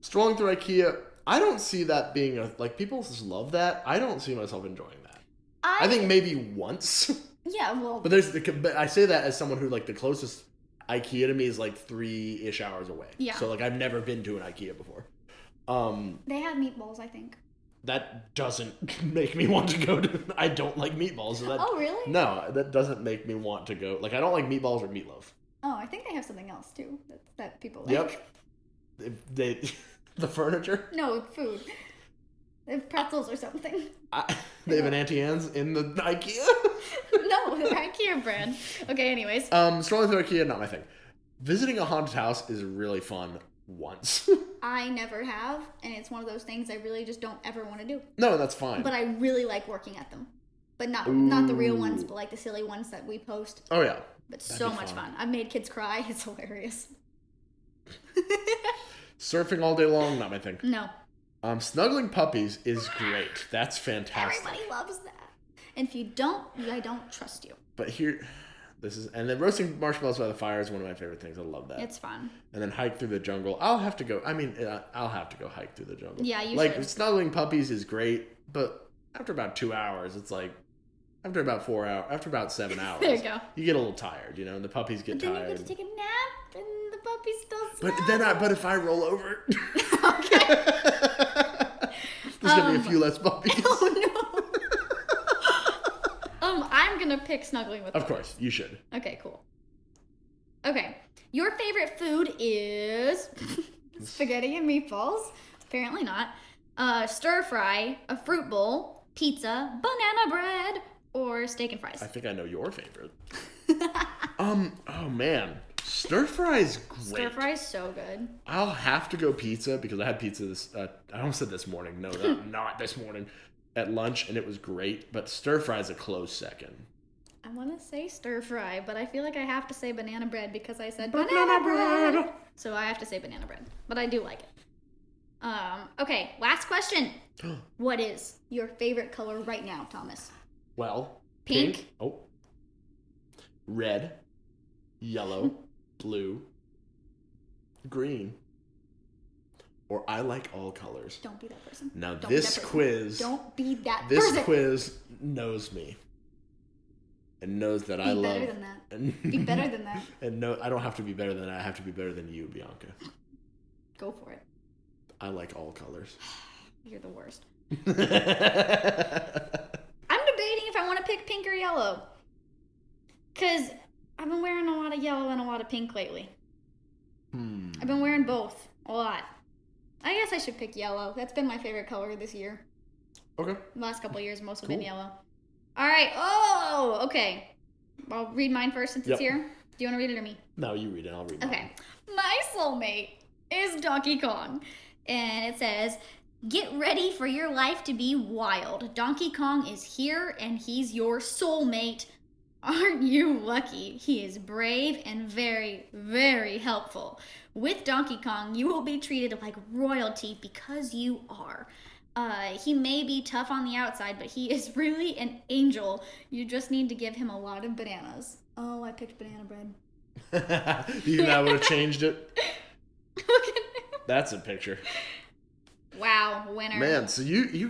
Strolling through IKEA, I don't see that being people just love that. I don't see myself enjoying that. I think maybe once. Yeah, well. But I say that as someone who, like, the closest IKEA to me is like 3-ish hours away. Yeah. So, like, I've never been to an IKEA before. They have meatballs, I think. That doesn't make me want to go to. I don't like meatballs. So oh, really? No, that doesn't make me want to go. Like, I don't like meatballs or meatloaf. Oh, I think they have something else too that people like. Yep. The furniture? No, food. They have pretzels or something. They have an Auntie Anne's in the IKEA? No, they're IKEA brand. Okay, anyways. Strolling through IKEA, not my thing. Visiting a haunted house is really fun once. I never have, and it's one of those things I really just don't ever want to do. No, that's fine. But I really like working at them. But not the real ones, but like the silly ones that we post. Oh, yeah. But so much fun. I've made kids cry. It's hilarious. Surfing all day long, not my thing. No. Snuggling puppies is great. That's fantastic. Everybody loves that. And if you don't, I don't trust you. But and then roasting marshmallows by the fire is one of my favorite things. I love that. It's fun. And then hike through the jungle. I'll have to go hike through the jungle. Yeah, you should. Like, snuggling puppies is great, but after about 2 hours, it's like, after about 4 hours, after about 7 hours. There you go. You get a little tired, and the puppies get tired. But then you get to take a nap, and the puppies still snuggle. But if I roll over... Okay. There's going to be a few less puppies. Oh, no. I'm going to pick snuggling with Of puppies. course, you should. Okay, cool. Okay. Your favorite food is spaghetti and meatballs. Apparently not. Stir fry, a fruit bowl, pizza, banana bread, or steak and fries? I think I know your favorite. Oh man. Stir fry is great. Stir fry is so good. I'll have to go pizza because I had pizza I almost said this morning. No, not this morning. At lunch, and it was great. But stir fry is a close second. I want to say stir fry, but I feel like I have to say banana bread because I said banana bread. So I have to say banana bread, but I do like it. Okay, last question. What is your favorite color right now, Thomas? Well, pink. Oh. Red, yellow, blue, green, or I like all colors. Don't be that person. Now Don't this quiz. Don't be that this person. Quiz knows me. And knows that I love. Be better than that. Be better than that. And no, I don't have to be better than that. I have to be better than you, Bianca. Go for it. I like all colors. You're the worst. I'm debating if I want to pick pink or yellow. Because I've been wearing a lot of yellow and a lot of pink lately. I've been wearing both a lot. I guess I should pick yellow. That's been my favorite color this year. Okay. The last couple of years, most have been yellow. All right. Oh, okay. I'll read mine first since it's here. Do you want to read it or me? No, you read it. I'll read it. Okay. My soulmate is Donkey Kong. And it says, get ready for your life to be wild. Donkey Kong is here and he's your soulmate. Aren't you lucky? He is brave and very, very helpful. With Donkey Kong, you will be treated like royalty because you are. He may be tough on the outside, but he is really an angel. You just need to give him a lot of bananas. Oh, I picked banana bread. You think I would have changed it? Look at him. That's a picture. Wow, winner. Man, so you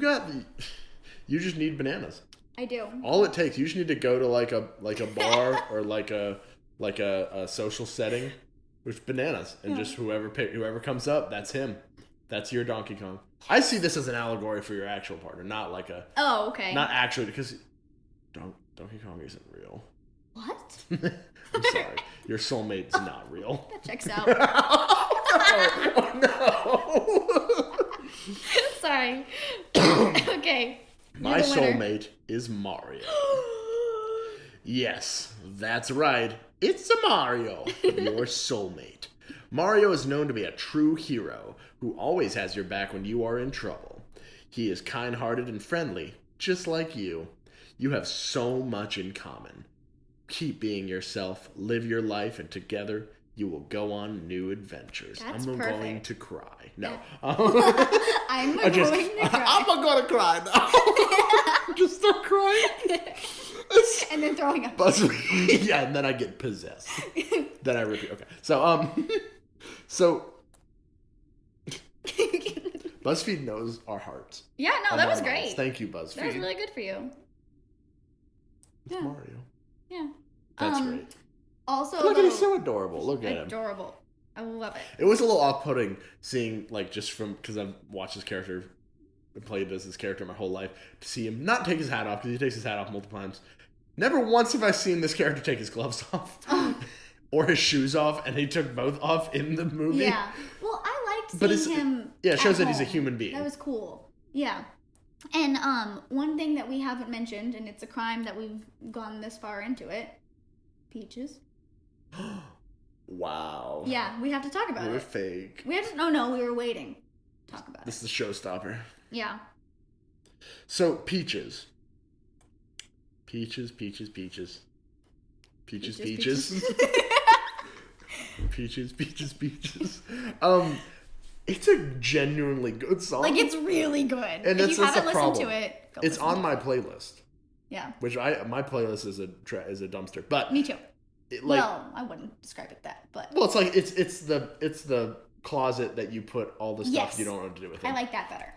just need bananas. I do. All it takes, you just need to go to like a bar or like a social setting with bananas, and just whoever comes up, that's him. That's your Donkey Kong. I see this as an allegory for your actual partner, not like a. Oh, okay. Not actually, because Donkey Kong isn't real. What? I'm sorry, your soulmate's not real. That checks out. Oh no! Sorry. Okay. My soulmate is Mario. Yes, that's right. It's a Mario, your soulmate. Mario is known to be a true hero who always has your back when you are in trouble. He is kind-hearted and friendly, just like you. You have so much in common. Keep being yourself, live your life, and together you will go on new adventures. That's I'm perfect. going to cry. No. I'm going to cry. I'm not going to cry now. Just start crying. And then throwing up. Yeah, and then I get possessed. Then I repeat. Okay. So BuzzFeed knows our hearts. Yeah, no, that was great. Thank you, BuzzFeed. That was really good for you. It's Mario. Yeah. That's great. Also, look at he's so adorable. Look at him. Adorable. I love it. It was a little off-putting seeing, like, just from, because I've watched this character, played as this character my whole life, to see him not take his hat off, because he takes his hat off multiple times. Never once have I seen this character take his gloves off. Or his shoes off, and he took both off in the movie. Yeah. Well, I liked seeing him. Yeah, it shows that he's a home. human being. That was cool. Yeah. And one thing that we haven't mentioned, and it's a crime that we've gone this far into it, Peaches. Wow. Yeah, we have to talk about it. We're fake. We have to. No, we were waiting. Talk about this is the showstopper. Yeah. So Peaches. Peaches. Peaches. Peaches. It's a genuinely good song. Like, it's really good. And if you haven't listened to it, it's on my playlist. Yeah. Which my playlist is a dumpster, but me too. Well, I wouldn't describe it that, but well, it's like it's the closet that you put all the stuff you don't know what to do with. I like that better.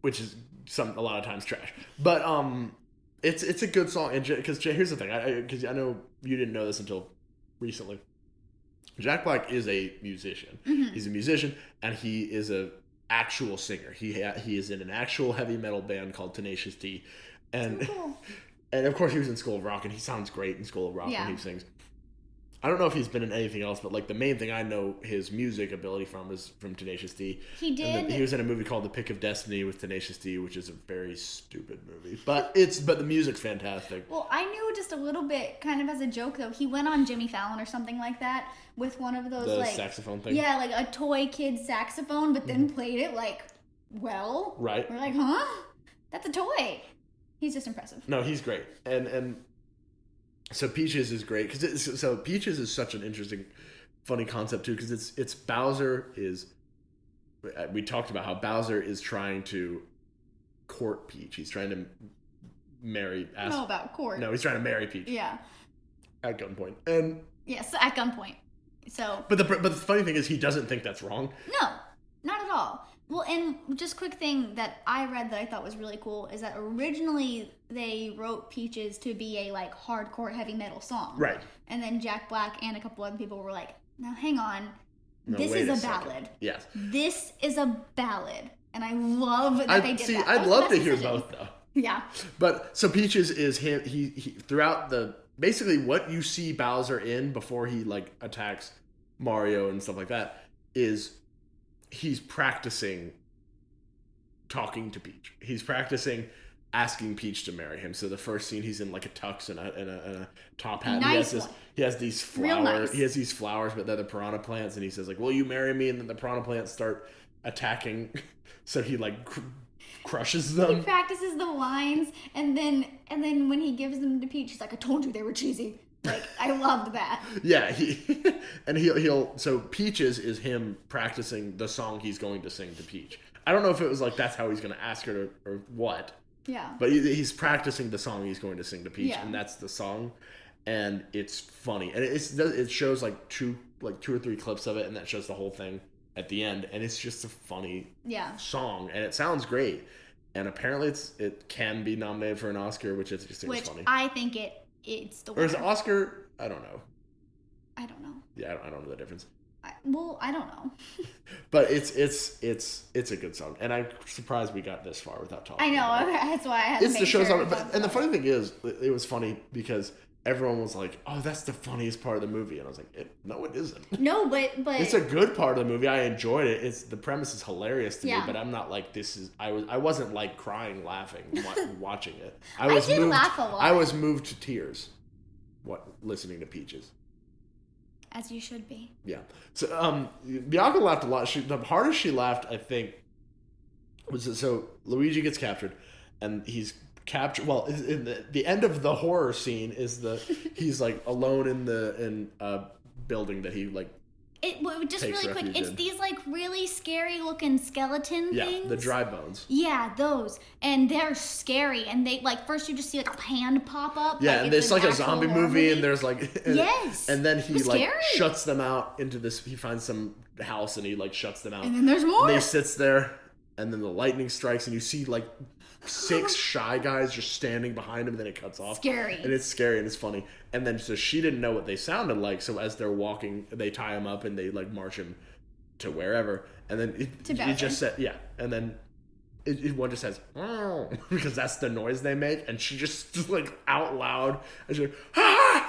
Which is a lot of times trash, but it's a good song. And because here's the thing, because I know you didn't know this until recently. Jack Black is a musician. Mm-hmm. He's a musician, and he is a actual singer. He is in an actual heavy metal band called Tenacious D, and. So cool. And of course, he was in School of Rock, and he sounds great in School of Rock when he sings. I don't know if he's been in anything else, but like the main thing I know his music ability from is from Tenacious D. He did. He was in a movie called The Pick of Destiny with Tenacious D, which is a very stupid movie, but the music's fantastic. Well, I knew just a little bit, kind of as a joke though. He went on Jimmy Fallon or something like that with one of those like saxophone thing. Yeah, like a toy kid saxophone, but then played it like well. Right. We're like, huh? That's a toy. He's just impressive. No, he's great, and. So Peaches is great because Peaches is such an interesting, funny concept too because it's Bowser is. We talked about how Bowser is trying to court Peach. He's trying to marry. I don't know about court. No, he's trying to marry Peach. Yeah. At gunpoint, and yes, at gunpoint. So. But the funny thing is he doesn't think that's wrong. No, not at all. Well, and just quick thing that I read that I thought was really cool is that originally they wrote Peaches to be a like hardcore heavy metal song. Right. And then Jack Black and a couple other people were like, now hang on. No, this is a ballad. Yes. This is a ballad. And I love that they did that. I'd love to hear both though. Yeah. But so Peaches is him he throughout basically what you see Bowser in before he like attacks Mario and stuff like that is he's practicing talking to Peach. He's practicing asking Peach to marry him. So the first scene, he's in like a tux and a top hat. Nice he has these flowers. Real nice. He has these flowers, but they're the piranha plants. And he says like, "Will you marry me?" And then the piranha plants start attacking. So he like crushes them. He practices the lines, and then when he gives them to Peach, he's like, "I told you they were cheesy." Like, I loved that. Yeah, so Peaches is him practicing the song he's going to sing to Peach. I don't know if it was like that's how he's going to ask her or what. Yeah. But he's practicing the song he's going to sing to Peach, yeah. And that's the song, and it's funny, and it shows like two or three clips of it, and that shows the whole thing at the end, and it's just a funny song, and it sounds great, and apparently it can be nominated for an Oscar, which is just funny. I think it's the winner. Or is it Oscar? I don't know. I don't know. Yeah, I don't know the difference. I don't know. But it's a good song, and I'm surprised we got this far without talking. I know, about it. That's why I had to make the show's sure. And the funny thing is, it was funny because everyone was like, "Oh, that's the funniest part of the movie," and I was like, "No, it isn't." No, but it's a good part of the movie. I enjoyed it. The premise is hilarious to me, but I'm not like this is. I wasn't like crying, laughing, watching it. I did laugh a lot. I was moved to tears, listening to Peaches. As you should be. Yeah. So Bianca laughed a lot. The hardest she laughed, I think, was so Luigi gets captured, and he's captured. Well, in the end of the horror scene is he's like alone in a building that he like. Just really quick, it's these like really scary looking skeleton things. Yeah, the dry bones. Yeah, those. And they're scary. And they like first you just see like a hand pop up. Yeah, and it's like a zombie movie and there's like yes. And then he like shuts them out into this he finds some house and he like shuts them out. And then there's more. And he sits there and then the lightning strikes and you see like 6 shy guys just standing behind him and then it cuts off. Scary. And it's scary and it's funny. And then so she didn't know what they sounded like, so as they're walking, they tie him up and they like march him to wherever. And then it just said, yeah. And then one just says, oh, because that's the noise they make. And she just like out loud, and she's like, ah!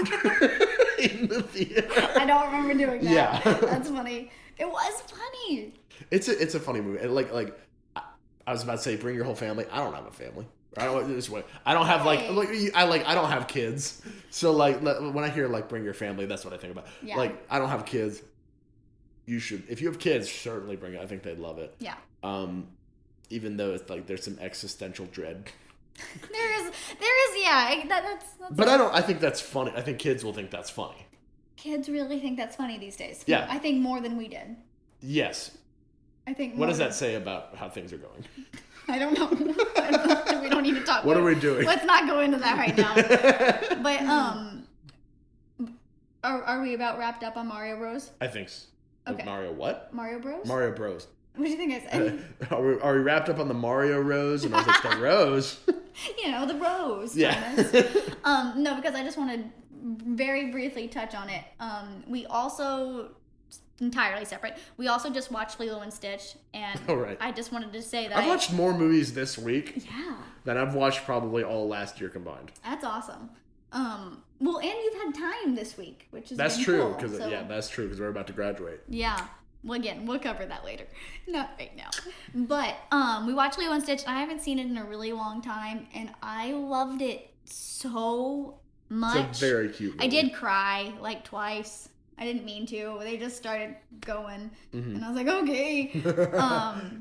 in the theater. I don't remember doing that. Yeah. That's funny. It was funny. It's a funny movie. And like I was about to say, bring your whole family. I don't have a family. I don't this way. I don't have I don't have kids. So like when I hear like bring your family, that's what I think about. Yeah. Like I don't have kids. You should, if you have kids, certainly bring it. I think they'd love it. Yeah. Even though it's like there's some existential dread. there is yeah. That's but I think that's funny. I think kids will think that's funny. Kids really think that's funny these days. Yeah. I think more than we did. Yes. I think. What does that say about how things are going? I don't know. We don't need to talk. What are we doing? Let's not go into that right now. But are we about wrapped up on Mario Bros? I think so. Okay. Mario what? Mario Bros. Mario Bros. What do you think I said? Are we wrapped up on the Mario Rose? And I was like, the Rose. You know, the Rose. Yeah. No, because I just want to very briefly touch on it. We also. Entirely separate. We also just watched Lilo and Stitch, and I just wanted to say that I've watched more movies this week than I've watched probably all last year combined. That's awesome. Well, and you've had time this week, which is that's true because that's true because we're about to graduate. Yeah. Well, again, we'll cover that later. Not right now. But we watched Lilo and Stitch. I haven't seen it in a really long time, and I loved it so much. It's a very cute movie. I did cry like twice. I didn't mean to. They just started going, and I was like, okay.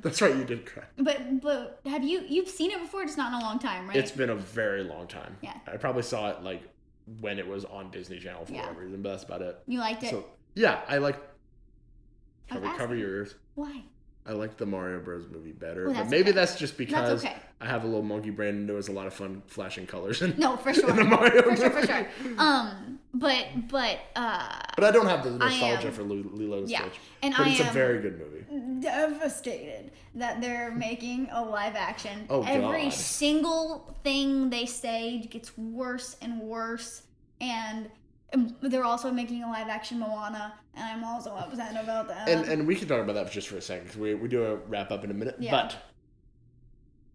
That's right, you did cry. But have you've seen it before? Just not in a long time, right? It's been a very long time. Yeah. I probably saw it like when it was on Disney Channel for whatever reason, but that's about it. You liked it? So, yeah, I like. Cover your ears. Why? I like the Mario Bros. Movie better, Well, but maybe okay. that's just because that's okay. I have a little monkey brain and there was a lot of fun flashing colors. No, for sure. In the Mario for sure, movie. for sure. But I don't have the nostalgia for Lilo and yeah, Stitch. And but I it's a am very good movie. Devastated that they're making a live action. Oh, Every God. single thing they say gets worse and worse, and they're also making a live action Moana, and I'm also upset about that. And we can talk about that just for a second because we do a wrap up in a minute. Yeah. But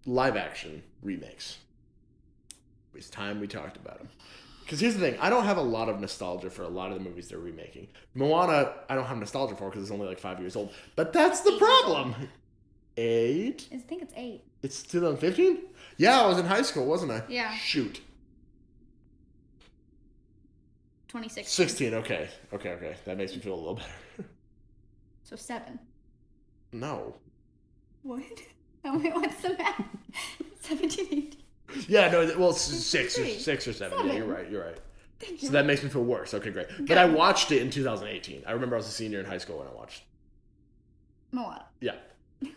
live action remakes. It's time we talked about them. Because here's the thing, I don't have a lot of nostalgia for a lot of the movies they're remaking. Moana, I don't have nostalgia for because it's only like 5 years old. But that's the problem. 8? I think it's 8. It's 2015? Yeah, I was in high school, wasn't I? Yeah. Shoot. 2016. 16, okay. Okay. That makes me feel a little better. So 7. No. What? Oh, wait, what's the math? 17, 18. Yeah, no, well, 6 or 7. 7. Yeah, you're right. Thank you. So that makes me feel worse. Okay, great. Good. But I watched it in 2018. I remember I was a senior in high school when I watched. Moana. Yeah.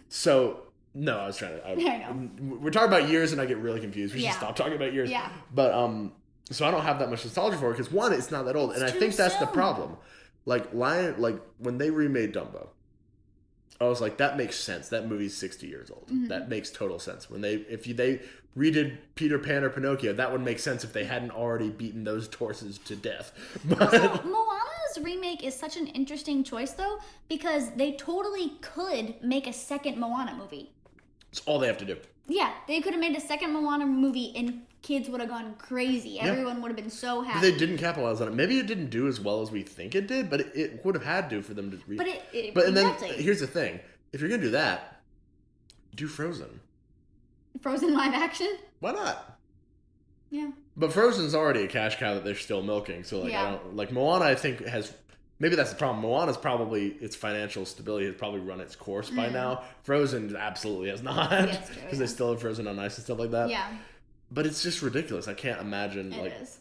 So, no, I was trying to... I know. We're talking about years and I get really confused. We should stop talking about years. Yeah. But, so I don't have that much nostalgia for it because, one, it's not that old. It's and I too think that's the soon. problem. Like, when they remade Dumbo, I was like, that makes sense. That movie's 60 years old. Mm-hmm. That makes total sense. If they redid Peter Pan or Pinocchio, that would make sense if they hadn't already beaten those horses to death. But So Moana's remake is such an interesting choice, though, because they totally could make a second Moana movie. it's all they have to do. Yeah, they could have made a second Moana movie and kids would have gone crazy. Yeah. Everyone would have been so happy. But they didn't capitalize on it. Maybe it didn't do as well as we think it did, but it would have had to for them to. But Then here's the thing: if you're gonna do that, do Frozen. Frozen live action? Why not? Yeah. But Frozen's already a cash cow that they're still milking. So I don't like Moana. I think has maybe that's the problem. Moana's probably its financial stability has probably run its course by now. Frozen absolutely has not because they still have Frozen on Ice and stuff like that. Yeah. But it's just ridiculous. I can't imagine It is.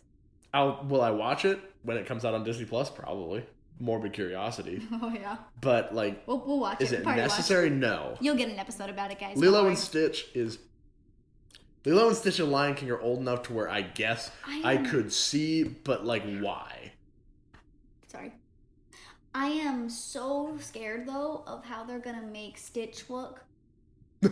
Will I watch it when it comes out on Disney Plus? Probably. Morbid curiosity. Oh yeah. But we'll watch it. Is it necessary? No. You'll get an episode about it, guys. Lilo and Stitch and Lion King are old enough to where I guess I could see, but why? Sorry. I am so scared though of how they're gonna make Stitch look.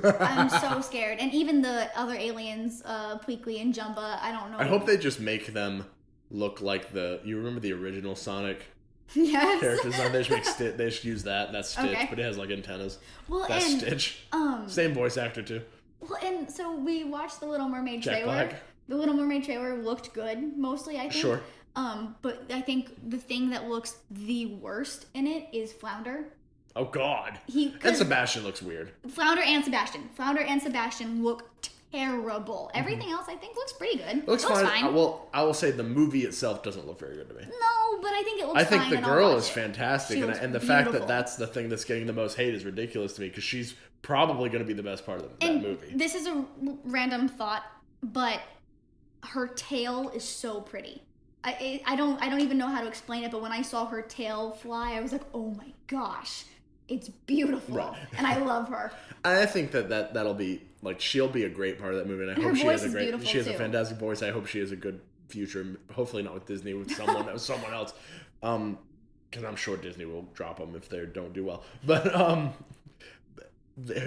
I'm so scared. And even the other aliens, Pleakley and Jumba, I don't know. I hope they just make them look like you remember the original Sonic yes. characters? They just use that. That's Stitch, but it has antennas. Well, that's Stitch. Same voice actor too. Well, and so we watched the Little Mermaid Jack trailer. Black. The Little Mermaid trailer looked good, mostly, I think. Sure. But I think the thing that looks the worst in it is Flounder. Oh, God. And Sebastian looks weird. Flounder and Sebastian look terrible. Everything else, I think, looks pretty good. It looks fine. I will say the movie itself doesn't look very good to me. No, but I think it looks fine. I think the girl is fantastic. And the fact that beautiful. that's the thing that's getting the most hate is ridiculous to me because she's probably going to be the best part of that movie. This is a random thought, but her tail is so pretty. I don't even know how to explain it, but when I saw her tail fly, I was like, oh my gosh. It's beautiful, right. And I love her. I think that'll be she'll be a great part of that movie, and I hope she has a fantastic voice. I hope she has a good future. Hopefully not with Disney, with someone else, because I'm sure Disney will drop them if they don't do well. But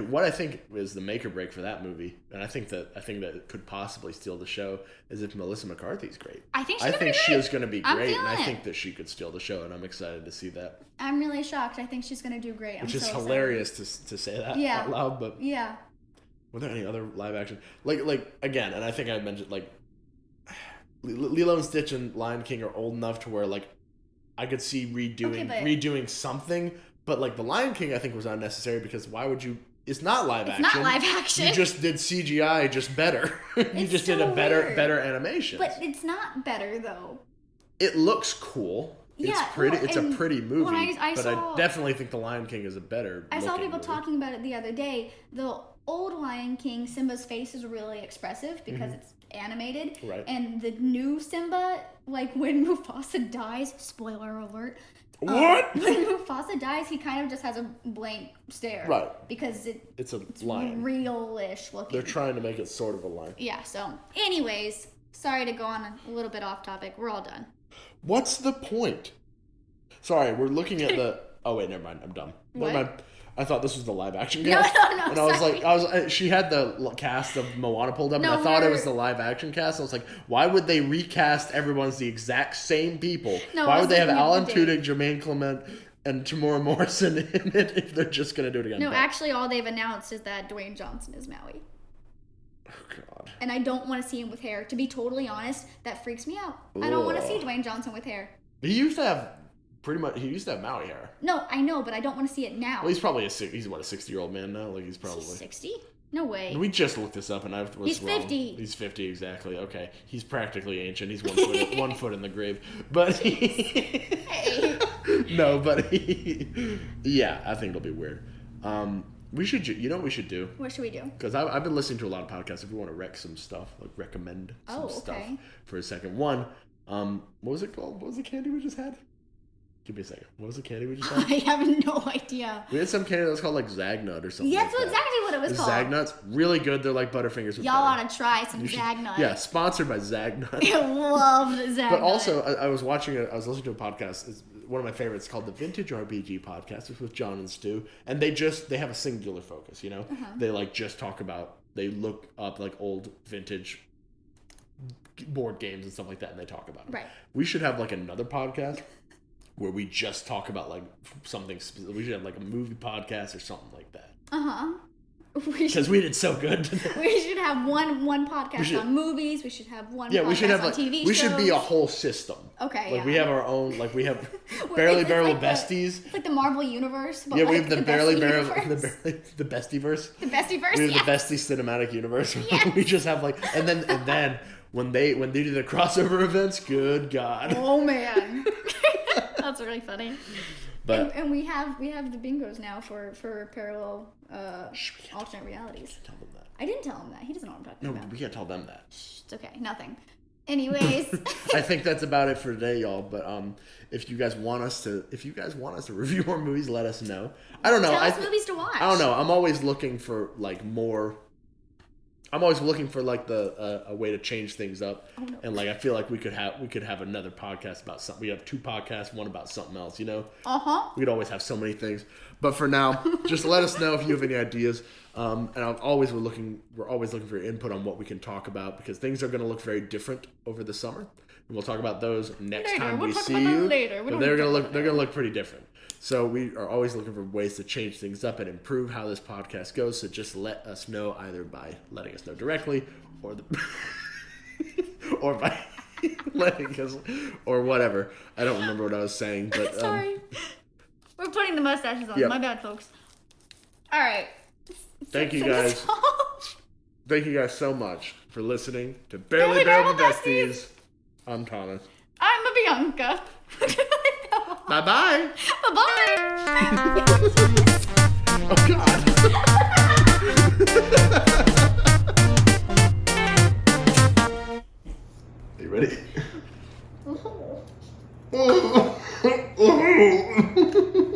what I think is the make or break for that movie, and I think that it could possibly steal the show, is if Melissa McCarthy's great. I think she is going to be great, and I it. think that she could steal the show, and I'm excited to see that. I'm really shocked. I think she's going to do great. Which is hilarious to say that out loud, but yeah. Were there any other live action again? And I think I mentioned Lilo and Stitch and Lion King are old enough to where like I could see redoing something, but like the Lion King I think was unnecessary because why would you? It's not live action. It's not live action. You just did CGI just better. You just did a better animation. But it's not better though. It looks cool. It's pretty. It's a pretty movie. But I definitely think the Lion King is a better. I saw people talking about it the other day. The old Lion King, Simba's face is really expressive because it's animated. Right. And the new Simba, like when Mufasa dies, spoiler alert. What? When Mufasa dies, he kind of just has a blank stare. Right. Because it's a lion. Real-ish looking. They're trying to make it sort of a lion. Yeah, so anyways, sorry to go on a little bit off topic. We're all done. What's the point? Sorry, we're looking at the... Oh, wait, never mind. I'm dumb. What? Never mind. I thought this was the live action cast. No. And I was like, she had the cast of Moana pulled up, and I thought it was the live action cast. I was like, why would they recast everyone as the exact same people? Why would they have Alan Tudyk, Jermaine Clement, and Tamora Morrison in it if they're just going to do it again? No, actually, all they've announced is that Dwayne Johnson is Maui. Oh, God. And I don't want to see him with hair. To be totally honest, that freaks me out. I don't want to see Dwayne Johnson with hair. He used to have Maui hair. No, I know, but I don't want to see it now. Well, he's probably he's a 60-year-old man now. Like he's probably 60. No way. We just looked this up and I was He's wrong. 50. He's 50 exactly. Okay, he's practically ancient. He's 1 foot 1 foot in the grave. But Hey. No, but yeah, I think it'll be weird. We should. You know what we should do? What should we do? Because I've been listening to a lot of podcasts. If we want to recommend some stuff for a second. One, what was it called? What was the candy we just had? Give me a second. What was the candy we just had? I have no idea. We had some candy that was called like Zagnut or something. Yeah, that's exactly what it was called. Zagnuts, really good. They're like Butterfingers. Y'all ought to try some Zagnut. Yeah, sponsored by Zagnut. I loved Zagnut. But also, I was listening to a podcast. It's one of my favorites called the Vintage RPG Podcast. It's with John and Stu, and they have a singular focus. You know, they like just talk about. They look up like old vintage board games and stuff like that, and they talk about it. Right. We should have like another podcast where we just talk about like something specific. We should have like a movie podcast or something like that. Because we did so good. We should have one podcast on movies. We should have one podcast on TV shows. We should be a whole system. Okay, we have our own, like we have Barely Bearable Besties. It's like the Marvel Universe. But we have the the Bestieverse. The Bestieverse, We have the Bestie Cinematic Universe. Yes. We just have like, and then when they do the crossover events, good God. Oh, man. That's really funny. But and we have the bingos now for parallel alternate realities. Tell them that. I didn't tell him that. He doesn't know what I'm talking about. No, we can't tell them that. It's okay. Nothing. Anyways, I think that's about it for today, y'all. But if you guys want us to review more movies, let us know. I don't know. Tell us movies to watch. I don't know. I'm always looking for like more. I'm always looking for like a way to change things up, and like I feel like we could have another podcast about something. We have 2 podcasts, one about something else, you know. We could always have so many things, but for now, just let us know if you have any ideas. And we're always looking for your input on what we can talk about because things are going to look very different over the summer, and we'll talk about those next time we see you. But they're going to look pretty different. So we are always looking for ways to change things up and improve how this podcast goes. So just let us know either by letting us know directly or or by letting us or whatever. I don't remember what I was saying, but sorry. We're putting the mustaches on. Yep. My bad, folks. All right. Thank you guys. Thank you guys so much for listening to Barely Bearable Besties. I'm Thomas. I'm Bianca. Bye-bye. Bye-bye. Oh, God. Are you ready? Oh.